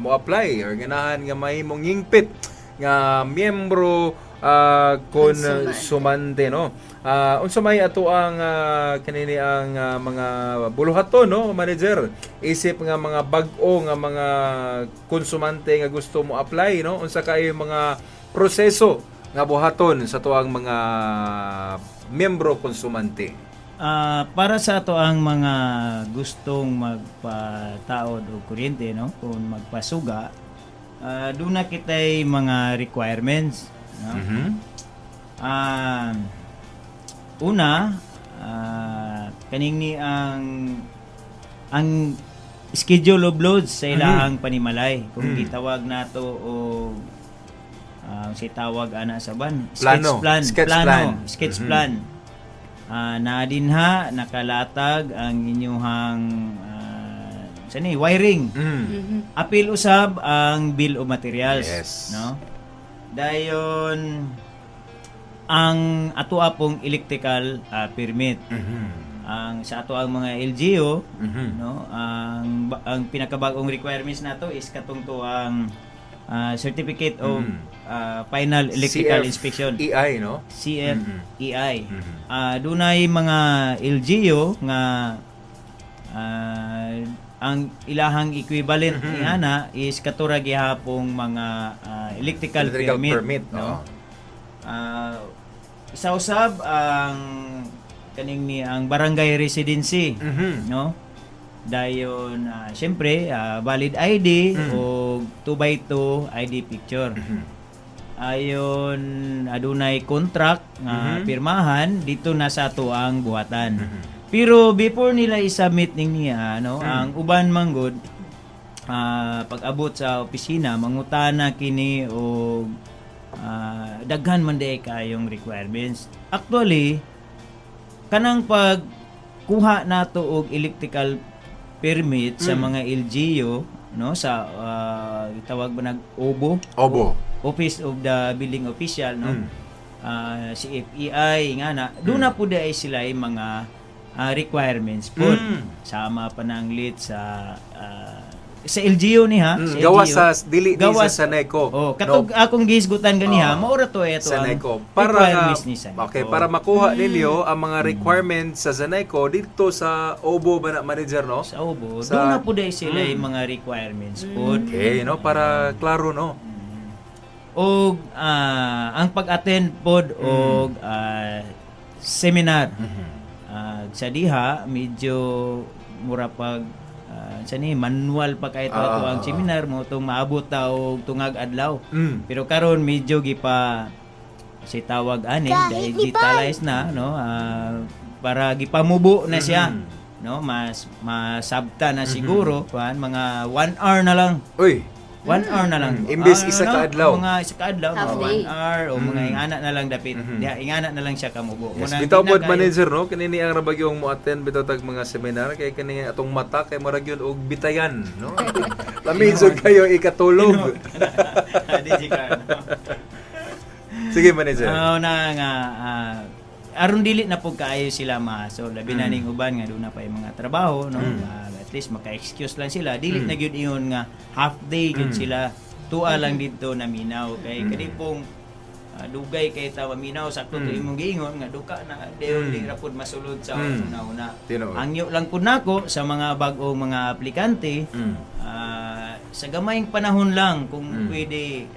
Speaker 1: mo-apply or ganahan nga mahimong hingpit nga membro konsumante, no. Unsa may ato ang kanini ang mga buluhaton, no, manager, isip nga mga bag-o nga mga konsumante nga gusto mo apply, no, unsa kay mga proseso nga buhaton sa tuang mga membro konsumante?
Speaker 3: Para sa ato ang mga gustong magpataod o kuryente, no, kung magpasuga, doon na kitay mga requirements, no? Una, kaning ni ang schedule of loads sa ilahang panimalay. Kung gitawag nato o si tawag ana sa ban, sketch plan. Na dinha nakalatag ang inyuhang wiring. Apil usab ang bill of materials, no? Dayon ang ato apong electrical permit. Ang sa ato ang mga LGU, no, ang pinakabagong requirements nato is katong to ang certificate of final electrical inspection,
Speaker 1: EI, no?
Speaker 3: CFEI. Dunay mga LGU nga ang ilahang equivalent niana is katura gihapong mga electrical permit, no? Isa usab ang kaning ni ang barangay residency, no? Dayon syempre valid ID o 2x2 ID picture. Ayon adunay contract nga pirmahan dito na sa ato ang buhatan. Pero before nila i-submit niya, no, ang uban manggod pag-abot sa opisina mangutana kini og daghan man day kayong requirements. Actually, kanang pag kuha nato og electrical permit sa mga LGU, no, sa tawag ba nag OBO, Office of the Building Official, no, si FEI nga na doon na po ay sila ay mga requirements po, sama pa ng lit sa LGU ni ha, sa
Speaker 1: gawa
Speaker 3: LGU.
Speaker 1: sa dili ni sa Saneco.
Speaker 3: Katog akong gisgutan ganiha, maura to ito
Speaker 1: Saneco.
Speaker 3: ang
Speaker 1: Para
Speaker 3: requirements ni Saneco.
Speaker 1: okay, para makuha ninyo ang mga requirements sa Saneco dito sa OBO ba na manager, no?
Speaker 3: Sa OBO, doon na po dahil sila yung mga requirements po.
Speaker 1: Okay, no, para klaro, no.
Speaker 3: Og ang pag-attend pod og seminar. Sa diha medyo mura pag manual pa kay ato ang seminar mo tong maabot ta og tungag adlaw. Pero karon medyo gipa si tawag ani digitalize na, no, para gipamubo na siya, no, mas masabta na siguro kuan mga 1 hour na lang. 1 hour na lang.
Speaker 1: Imbes isa ka adlaw.
Speaker 3: Mga isa ka adlaw,
Speaker 2: Half
Speaker 3: 1
Speaker 2: day.
Speaker 3: hour o mga ingana na lang dapit. Ingana na lang siya kamubo.
Speaker 1: Yes,
Speaker 3: Munang
Speaker 1: bitaw pod
Speaker 3: pinakayo-
Speaker 1: manager, no, kanini ang rabagyong mo attend bitaw tag mga seminar kay kanini atong mata kay maragyon og bitayan, no. Lamizod kayo ikatulog.
Speaker 3: DJ Carl.
Speaker 1: Sige manager.
Speaker 3: Na nga aron dili na pud kaayo sila so labi na ning uban nga doon na pa yung mga trabaho, no. At least maka-excuse lang sila. Dili na gyud iyon nga half day gyud sila. Tuwa lang dito na minaw kay kani pong dugay kay tawa minaw sakto to imong giingon nga duka na dayon di ra pud masulod sa una-una. Angyo lang pud nako sa mga bag-ong mga aplikante, sa gamayng panahon lang kung pwede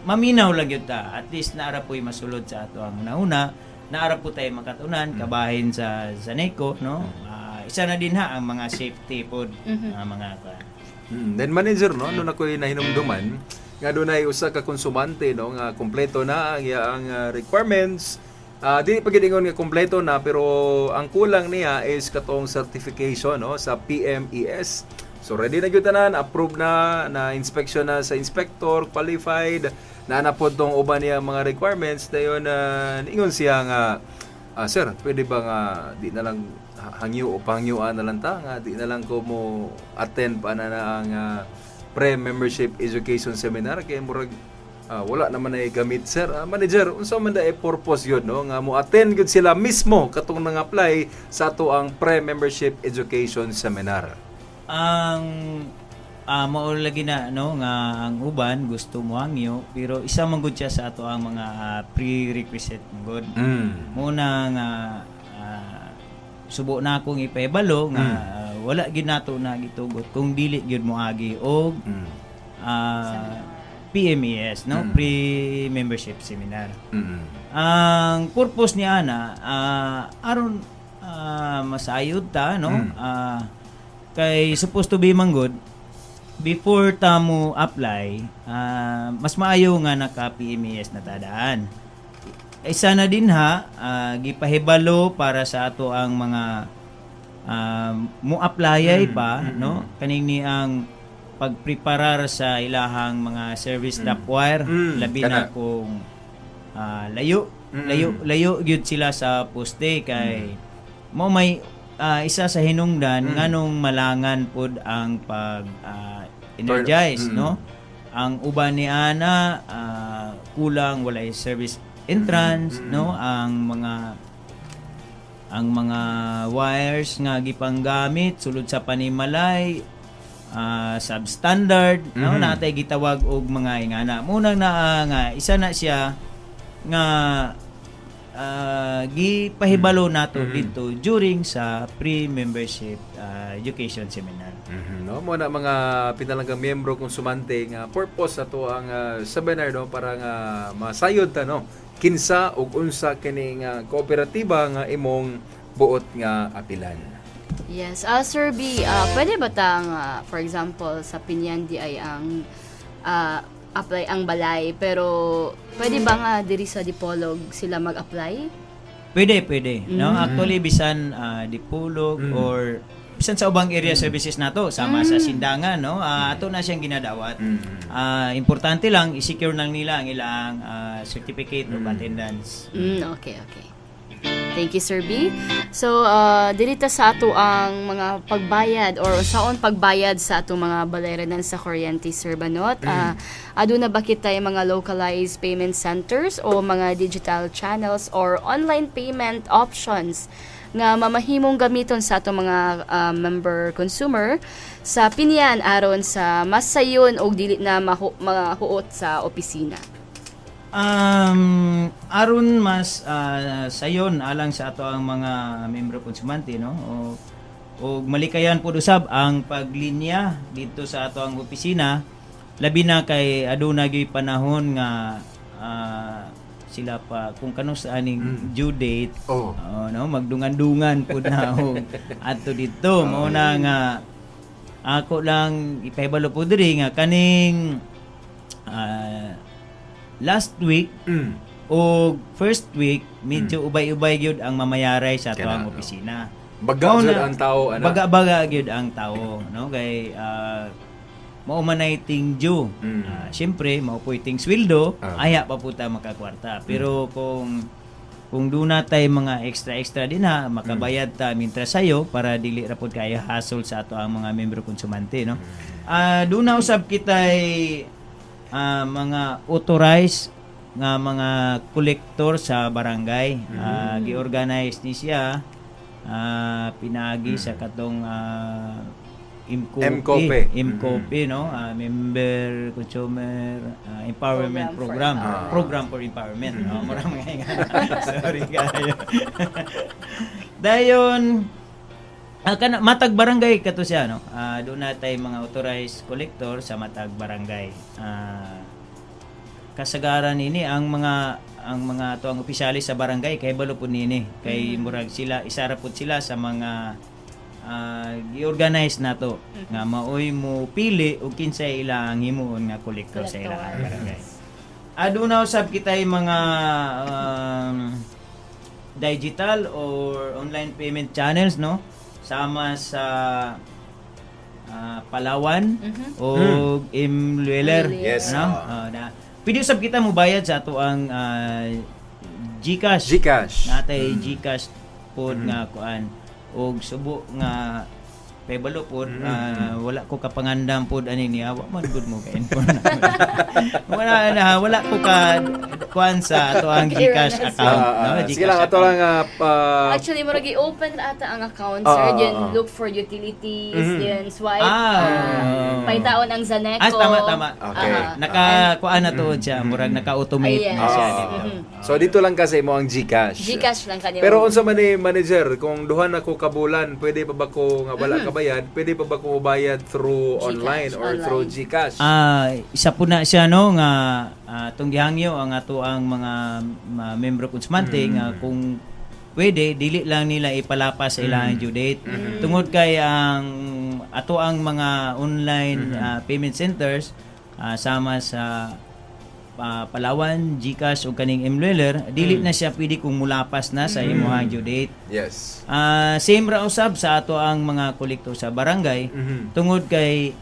Speaker 3: maminaw lang yun ta. At least naara po'y masulod sa ato ang una-una. Naara po tayo makatunan, kabahin sa Saneco, no? Isa na din ha ang mga safety po, mga
Speaker 1: Then manager, no, doon ako'y nahinumduman nga doon ay usa ka konsumante, no, nga kompleto na ang requirements. Dili pa gid ingon nga kompleto na pero ang kulang niya is katong certification, no, sa PMES. So ready na gyud tanan, approved na inspection na sa inspector, qualified na napod tong uban niya mga requirements dayon ingon siya nga sir, pwede ba nga di na lang hangyo o pangyuan na lang ta nga di na lang ko mo attend pa na ang pre-membership education seminar kay murag wala naman ay gamit sir. Manager, unsa man da purpose yun, no, nga mo attend gud sila mismo katong nang apply sa ato ang pre-membership education seminar.
Speaker 3: Ang mao lagi na, no, nga ang uban gusto mo hangyo pero isa man gud siya sa ato ang mga prerequisite gud. Muna nga subo na akong ipahibalo nga wala gid nato na gitugot kung dili gyud mo agi og PMES, no, pre-membership seminar. Ang purpose ni ana aron masayod ta, no, kay supposed to be manggod before ta mo apply, mas maayo nga naka PMES na tadaan. Isa na din ha, gipahibalo para sa ato ang mga mo applyay pa, no, kanini ang pagpreparar sa ilahang mga service dapwire, labi na kung layo gyud sila sa poste kay mo may isa sa hinungdan nganong malangan pod ang pag energize, no, ang uban ni ana kulang walay service entrance, no, ang mga wires nga gipanggamit sulod sa panimalay substandard, no, natay gitawag og mga ingana munang nga isa na siya nga gipahibalo nato dito during sa pre-membership education seminar.
Speaker 1: No, mo na mga pinalanggang miyembro konsumante nga purpose ato ang seminar, no, para nga masayod ta, no, kinsa ug unsa kini nga kooperatiba nga imong buot nga apilan.
Speaker 2: Yes, Sir B, pwede ba tang for example sa Pinyan di ay ang apply ang balay pero pwede ba nga diri sa Dipolog sila mag-apply?
Speaker 3: Pwede, no, actually bisan Dipolog or bisan sa ubang area services nato sama sa sindangan, no, ato na siyang ginadawat. Importante lang i-secure lang nila ang ilang certificate of attendance.
Speaker 2: Okay. Thank you, Sir B. So, dilita sa ato ang mga pagbayad or saon pagbayad sa ato mga balayranan sa kuryente, Sir Banot. Aduna ba kitay mga localized payment centers o mga digital channels or online payment options nga mamahimong gamiton sa ato mga member consumer sa pinyan aron sa mas sayon og dili na mahuot sa opisina?
Speaker 3: Aron mas sayon alang sa ato ang mga membro konsumante, no, o malikayan pud usab ang paglinya dito sa ato ang opisina, labi na kay aduna gyud panahon nga sila pa kung kano sa aning due date, no, magdungan-dungan pud na og adto dito. Mao na nga ako lang ipahibalo pud diri nga kaning last week o first week medyo ubay-ubay gyud ang mamayaray sa ato ang opisina.
Speaker 1: Baga gyud ang tao, ana.
Speaker 3: Baga gyud ang tao, no, kay mao man ay ting due. Syempre mao poy ting sweldo, aya pa po ta makakwarta. Pero kung duna tay mga extra din ha, makabayad ta mintra sayo para dili ra pud kay hassle sa ato ang mga membro konsumante, no. Duna usab kitay mga authorized nga mga collector sa barangay. Gi-organize ni siya, pinagi sa katong MCOPE, no, Member Consumer Empowerment Program. Program for Empowerment. Maraming sorry kayo. Dayon matag barangay kato siya, no. Doon natay mga authorized collector sa matag barangay. Kasagaran nini ang mga tuang opisyalis sa barangay kay balo pud nini kay murag sila isara pud sila sa mga i-organize nato nga maoy mo pili og kinsay ilang himuon nga collector sa ilang barangay. Aduna usab kitay mga digital or online payment channels, no, sama sa Palawan o Imlueler,
Speaker 1: Yes.
Speaker 3: no. Pwede usab kita mo bayad sa ato ang GCash. Natay GCash pod nga kuan og subo nga paybalo pod, wala ko kapangandam pod ani ni awa man good mo kay info na. wala ko ka kuan sa ato ang GCash account, no.
Speaker 1: Sige lang ato lang
Speaker 2: Actually murag i-open ata ang account, sir. Then look for utilities, then swipe. Paitaon ang Zaneco.
Speaker 3: Tama. Okay. Naka-kuan na to siya, murag naka-automate na siya dito.
Speaker 1: So dito lang kasi mo ang GCash.
Speaker 2: GCash lang kanimo.
Speaker 1: Pero unsa man ni manager, kung duha na ko kabulan, pwede pa ba ko nga wala kabayad, pwede pa ba ko bayad through online or through GCash?
Speaker 3: Isa po na siya, no, nga tong gihangyo ang ato ang mga membro konsumante nga kung pwede dili lang nila ipalapas sa ilang due date. Tungod kay ang ato ang mga online payment centers sama sa Palawan, GCash o kaning Imlueler, dili na siya pwede kung mulapas na sa imong due date.
Speaker 1: Yes.
Speaker 3: Same ra usab sa ato ang mga kolektor sa barangay, tungod kay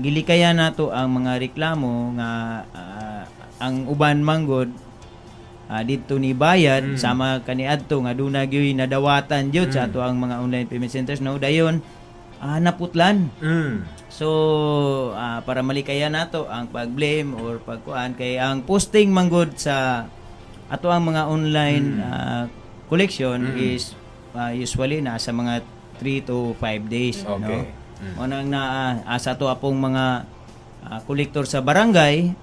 Speaker 3: gilikayan nato ang mga reklamo nga ang uban manggod dito ni bayad sama kaniadto nga duna gyud nadawatan jud sa ato ang mga online payment centers, no, dayon naputlan. So para malikayan nato ang pag-blame or pagkuan kay ang posting manggod sa ato ang mga online collection is usually nasa mga 3 to 5 days, no. Unang sa ato apong mga kolektor sa barangay,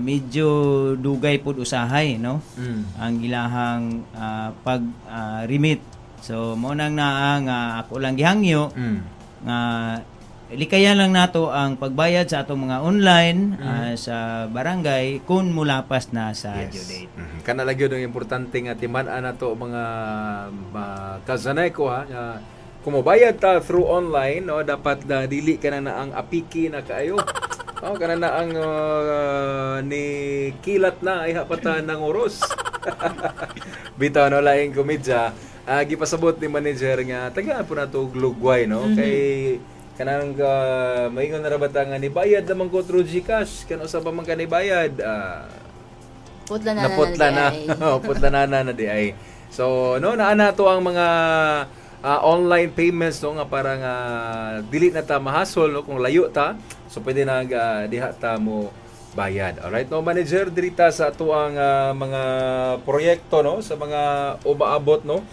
Speaker 3: medyo dugay pud usahay, no, ang ilahang pag remit. So mo nang nga ako lang gihangyo nga likayan lang nato ang pagbayad sa atong mga online sa barangay kung mulapas na sa due date.
Speaker 1: Kana lang yun ang importante nga timan-an nato mga Zaneco, ha, nga kumubayad ta through online, no, dapat na dili ka na ang apiki na kaayo. Kana na ang ni kilat na ay hapatan ng oros. Bitaw no laing komedya. gipasabot ni manager nga tagaan po na to Glugway, no? Kay kanang maingon na rabata nga ni bayad naman ko through GCash kano sa pa man kanibayad
Speaker 2: Putla na
Speaker 1: naputla na. Putla na di ay. So no naana to ang mga online payments no nga parang dili na ta mahasol no kung layo ta. So pwede na diha ta mo bayad. Alright no manager dirita sa ato ang mga proyekto no sa mga umaabot no.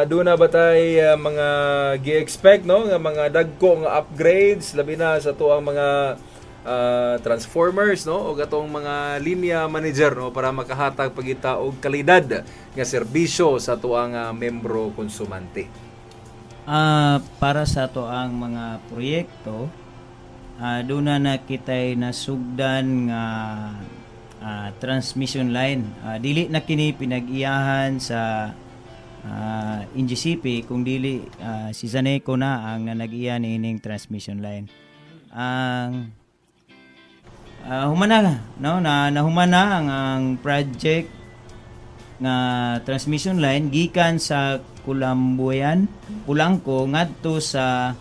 Speaker 1: Doon na ba tayo mga gi-expect no nga mga dagko nga upgrades labi na sa to ang mga transformers no o gatong mga linya manager no para makahatag pagita og kalidad nga serbisyo sa tuang membro konsumante.
Speaker 3: Para sa to ang mga proyekto doon na kitay nasugdan nga transmission line. Dili na kini pinag-iyahan sa NGCP kung dili si Zaneco na ang nag-iya nining transmission line. Ang humana no nahumana ang project nga transmission line gikan sa Kulambuyan, Pulangko ngadto sa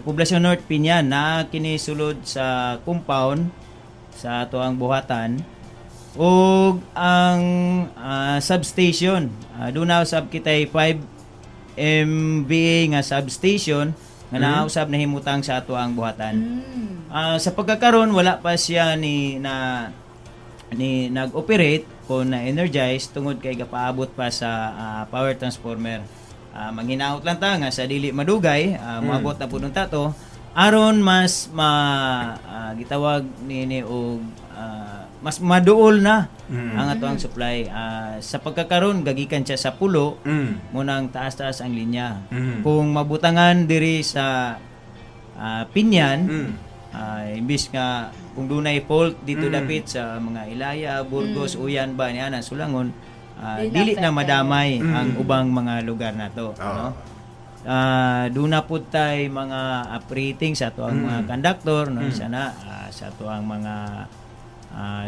Speaker 3: Poblacion North Pinyan na kini sulod sa compound sa tuang buhatan ug ang substation doon na usab kitay 5 MVA nga substation nga nausab na himutang sa ato ang buhatan. Sa pagkakaroon wala pa siya ni nag-operate o na-energize tungod kay gapaabot pa sa power transformer. Manghinaot lang ta nga sa dili madugay maabot na pud unta to aron mas gitawag nini og mas maduol na ang atoang supply. Sa pagkakaroon gagikan siya sa pulo munang taas-taas ang linya. Kung mabutangan diri sa Pinyan imbis nga kung dunay fault dito dapit sa mga Ilaya, Burgos, Uyan ba niya na Sulangon dili na madamay ang ubang mga lugar nato no. Doon na po tayo mga operating sa ito ang mga conductor no? Sana sa ito ang mga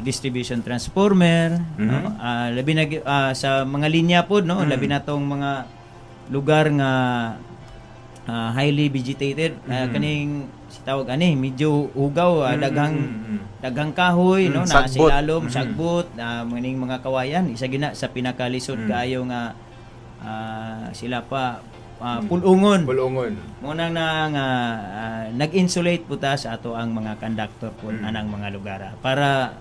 Speaker 3: distribution transformer no? Labi na sa mga linya po no? Labi na tong mga lugar nga highly vegetated kaning tawag medyo ugaw daghang kahoy no na silalom sagbot maning mga kawayan isa gina sa pinakalisod kayo nga sila pa pulungon mo nang nag-insulate po ta sa ato ang mga conductor po anang mga lugar para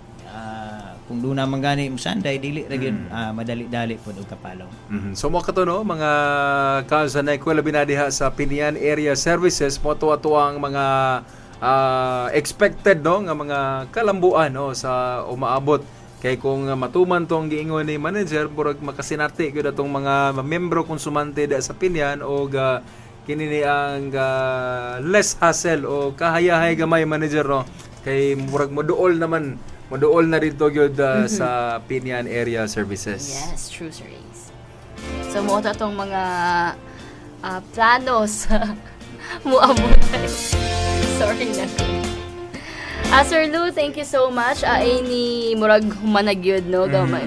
Speaker 3: kung doon na mangani musanday dili ra gyud madali-dali po og kapalaw.
Speaker 1: So mo kato no mga kasanay ko labi na diha sa Pinian Area Services mo to ang mga expected no nga mga kalambuan no sa umaabot kay kung matuman tong giingon ni manager burag makasinati gyud atong mga membro konsumante da sa Pinian o kini ni ang less hassle o kahayahay gamay manager no kay murag moduol na dito gyud sa Pinian Area Services.
Speaker 2: Yes, true sir Ace. So mo ta tong mga planos muabot. Sorry na. Sir Lou, thank you so much. Ni murag humanagyod no gamay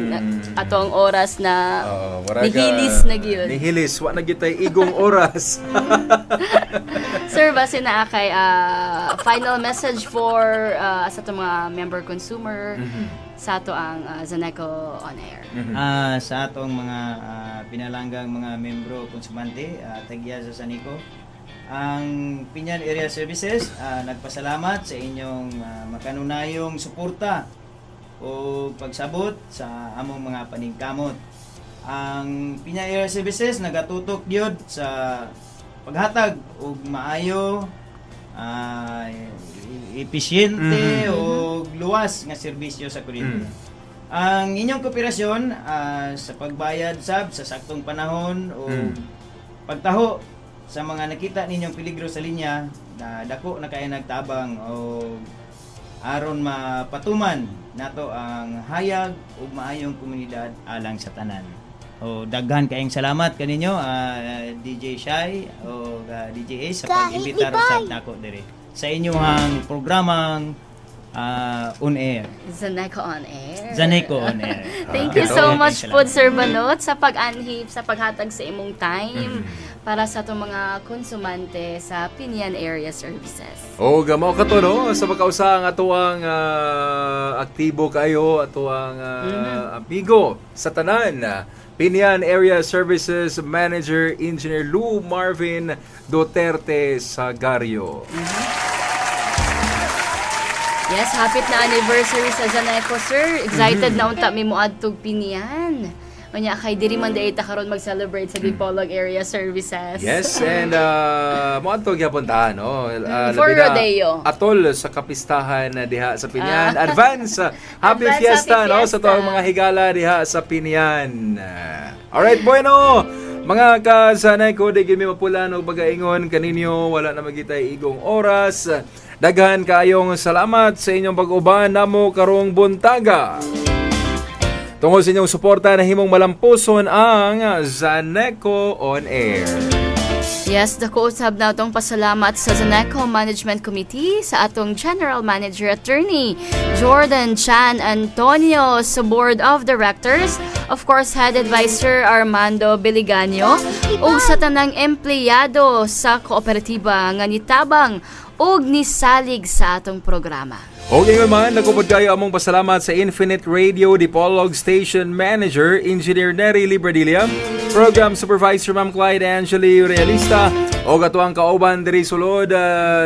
Speaker 2: atong oras na nihilis na gyud.
Speaker 1: Nihilis wa na gyud tay igong oras.
Speaker 2: Sir, base na kay final message for sa to mga member consumer sa to ang Zaneco on air.
Speaker 3: Sa atong mga pinalanggang mga membro konsumante tagya sa Zaneco ang Pinyan Area Services nagpasalamat sa inyong makanunayong suporta o pagsabot sa among mga paningkamot. Ang Pinyan Area Services nagatutok gyud sa paghatag og maayo episyente o luwas nga serbisyo sa kuryente. Ang inyong kooperasyon sa pagbayad sa saktong panahon o pagtaho sa mga nakita ninyong peligro sa linya na dako na kay nagtabang o aron mapatuman nato ang hayag ug maayong komunidad alang sa tanan. O daghan kayong salamat kaninyo DJ Shai o DJ Ace sa pag-imbitar usab nako diri sa inyong programang on air.
Speaker 2: Zaneco on Air.
Speaker 3: Zaneco on air.
Speaker 2: Thank you so much po, Sir Balot, sa pag-anhip, sa paghatag sa imong time para sa itong mga konsumante sa Pinian Area Services.
Speaker 1: O gamaw ka to, no? Sa pagkausa ang atuang aktibo kayo, atuang amigo sa tanan. Pinian Area Services Manager Engineer Lou Marvin Duterte Sagario.
Speaker 2: Yes, hapit na anniversary sa Zaneco, sir. Excited na unta mi mo adtog Pinian. Unya kay diri man daita karon mag-celebrate sa Dipolog Area Services.
Speaker 1: Yes, and mo antog gyapon ta, no?
Speaker 2: For
Speaker 1: labi na
Speaker 2: rodeo.
Speaker 1: Atol sa kapistahan na diha sa Pinian. Advance Happy
Speaker 2: Advance
Speaker 1: Fiesta,
Speaker 2: Happy
Speaker 1: no?
Speaker 2: Fiesta.
Speaker 1: Sa tuwang mga higala diha sa Pinian. Alright, bueno. Mga kasanay ko, di gimi mapulan o bagaingon kaninyo, wala na magitay igong oras. Daghan kaayong salamat sa inyong pag-uban namo karong buntaga. Tungkol sa inyong suporta na himong malampuson ang Zaneco on Air.
Speaker 2: Yes, dako usab na itong pasalamat sa Zaneco Management Committee sa atong General Manager Attorney Jordan Chan Antonio sa Board of Directors, of course headed by Sir Armando Biliganyo, ug sa tanang empleyado sa kooperatiba nga nitabang ug nisalig sa atong programa.
Speaker 1: O ngayon man, nagupod kayo among pasalamat sa Infinite Radio Dipolog Station Manager, Engineer Nery Libradilla, Program Supervisor Ma'am Clyde Angeli Realista, o katuang kauban diri sulod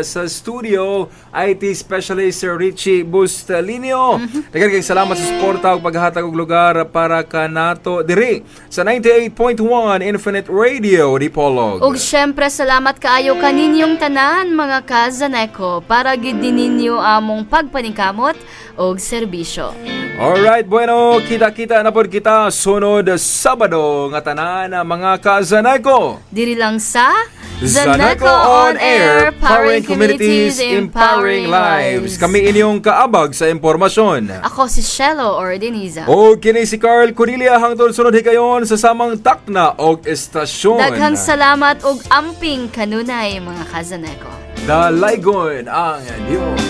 Speaker 1: sa studio, IT Specialist Sir Richie Bustalinio. Daghang kayong salamat sa suporta ug paghatag og lugar para kanato diri sa 98.1 Infinite Radio Dipolog.
Speaker 2: Ug syempre salamat kaayo kaninyong tanan mga ka-Zaneco para gid ninyo among pagpaningkamot og serbisyo.
Speaker 1: Alright, bueno, kita-kita na po kita sunod Sabado nga tanan mga ka-Zaneco.
Speaker 2: Diri lang sa
Speaker 1: Zaneco on Air, powering communities, empowering lives. Kami inyong kaabag sa impormasyon.
Speaker 2: Ako si Shelo Ordiniza.
Speaker 1: O kini si Carl Cornelia hangtod sunod hikayon sa samang takna og estasyon.
Speaker 2: Daghang salamat og amping kanunay mga ka-Zaneco.
Speaker 1: Dalaygon ang Dios.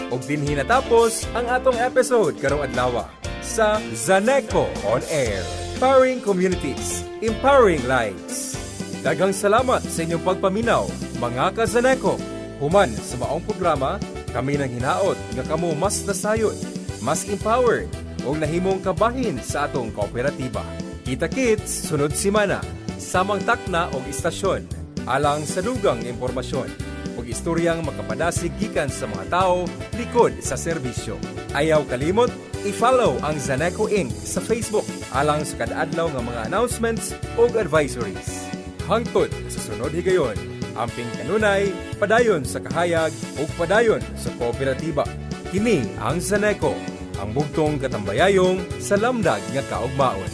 Speaker 1: Og dinhi natapos ang atong episode karong adlaw sa Zaneco on Air, powering communities, empowering lives. Daghang salamat sa inyong pagpaminaw, mga ka-Zaneco. Human sa maong programa, kami nang hinaot nga kamo mas nasayod, mas empowered, o nahimong kabahin sa atong kooperatiba. Kita-kits sunod simana, samang takna og istasyon, alang sa dugang impormasyon, ug istoryang makapadasig gikan sa mga tao likod sa serbisyo. Ayaw kalimot, i-follow ang Zaneco Inc. sa Facebook alang sa kada-adlaw nga mga announcements ug advisories. Hangtod sa sunod higayon, amping kanunay, padayon sa kahayag ug padayon sa kooperatiba. Kini ang Zaneco, ang bugtong katambayayong sa lamdag nga kaugmaon.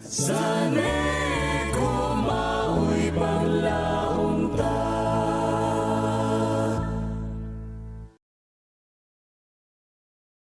Speaker 5: Zaneco.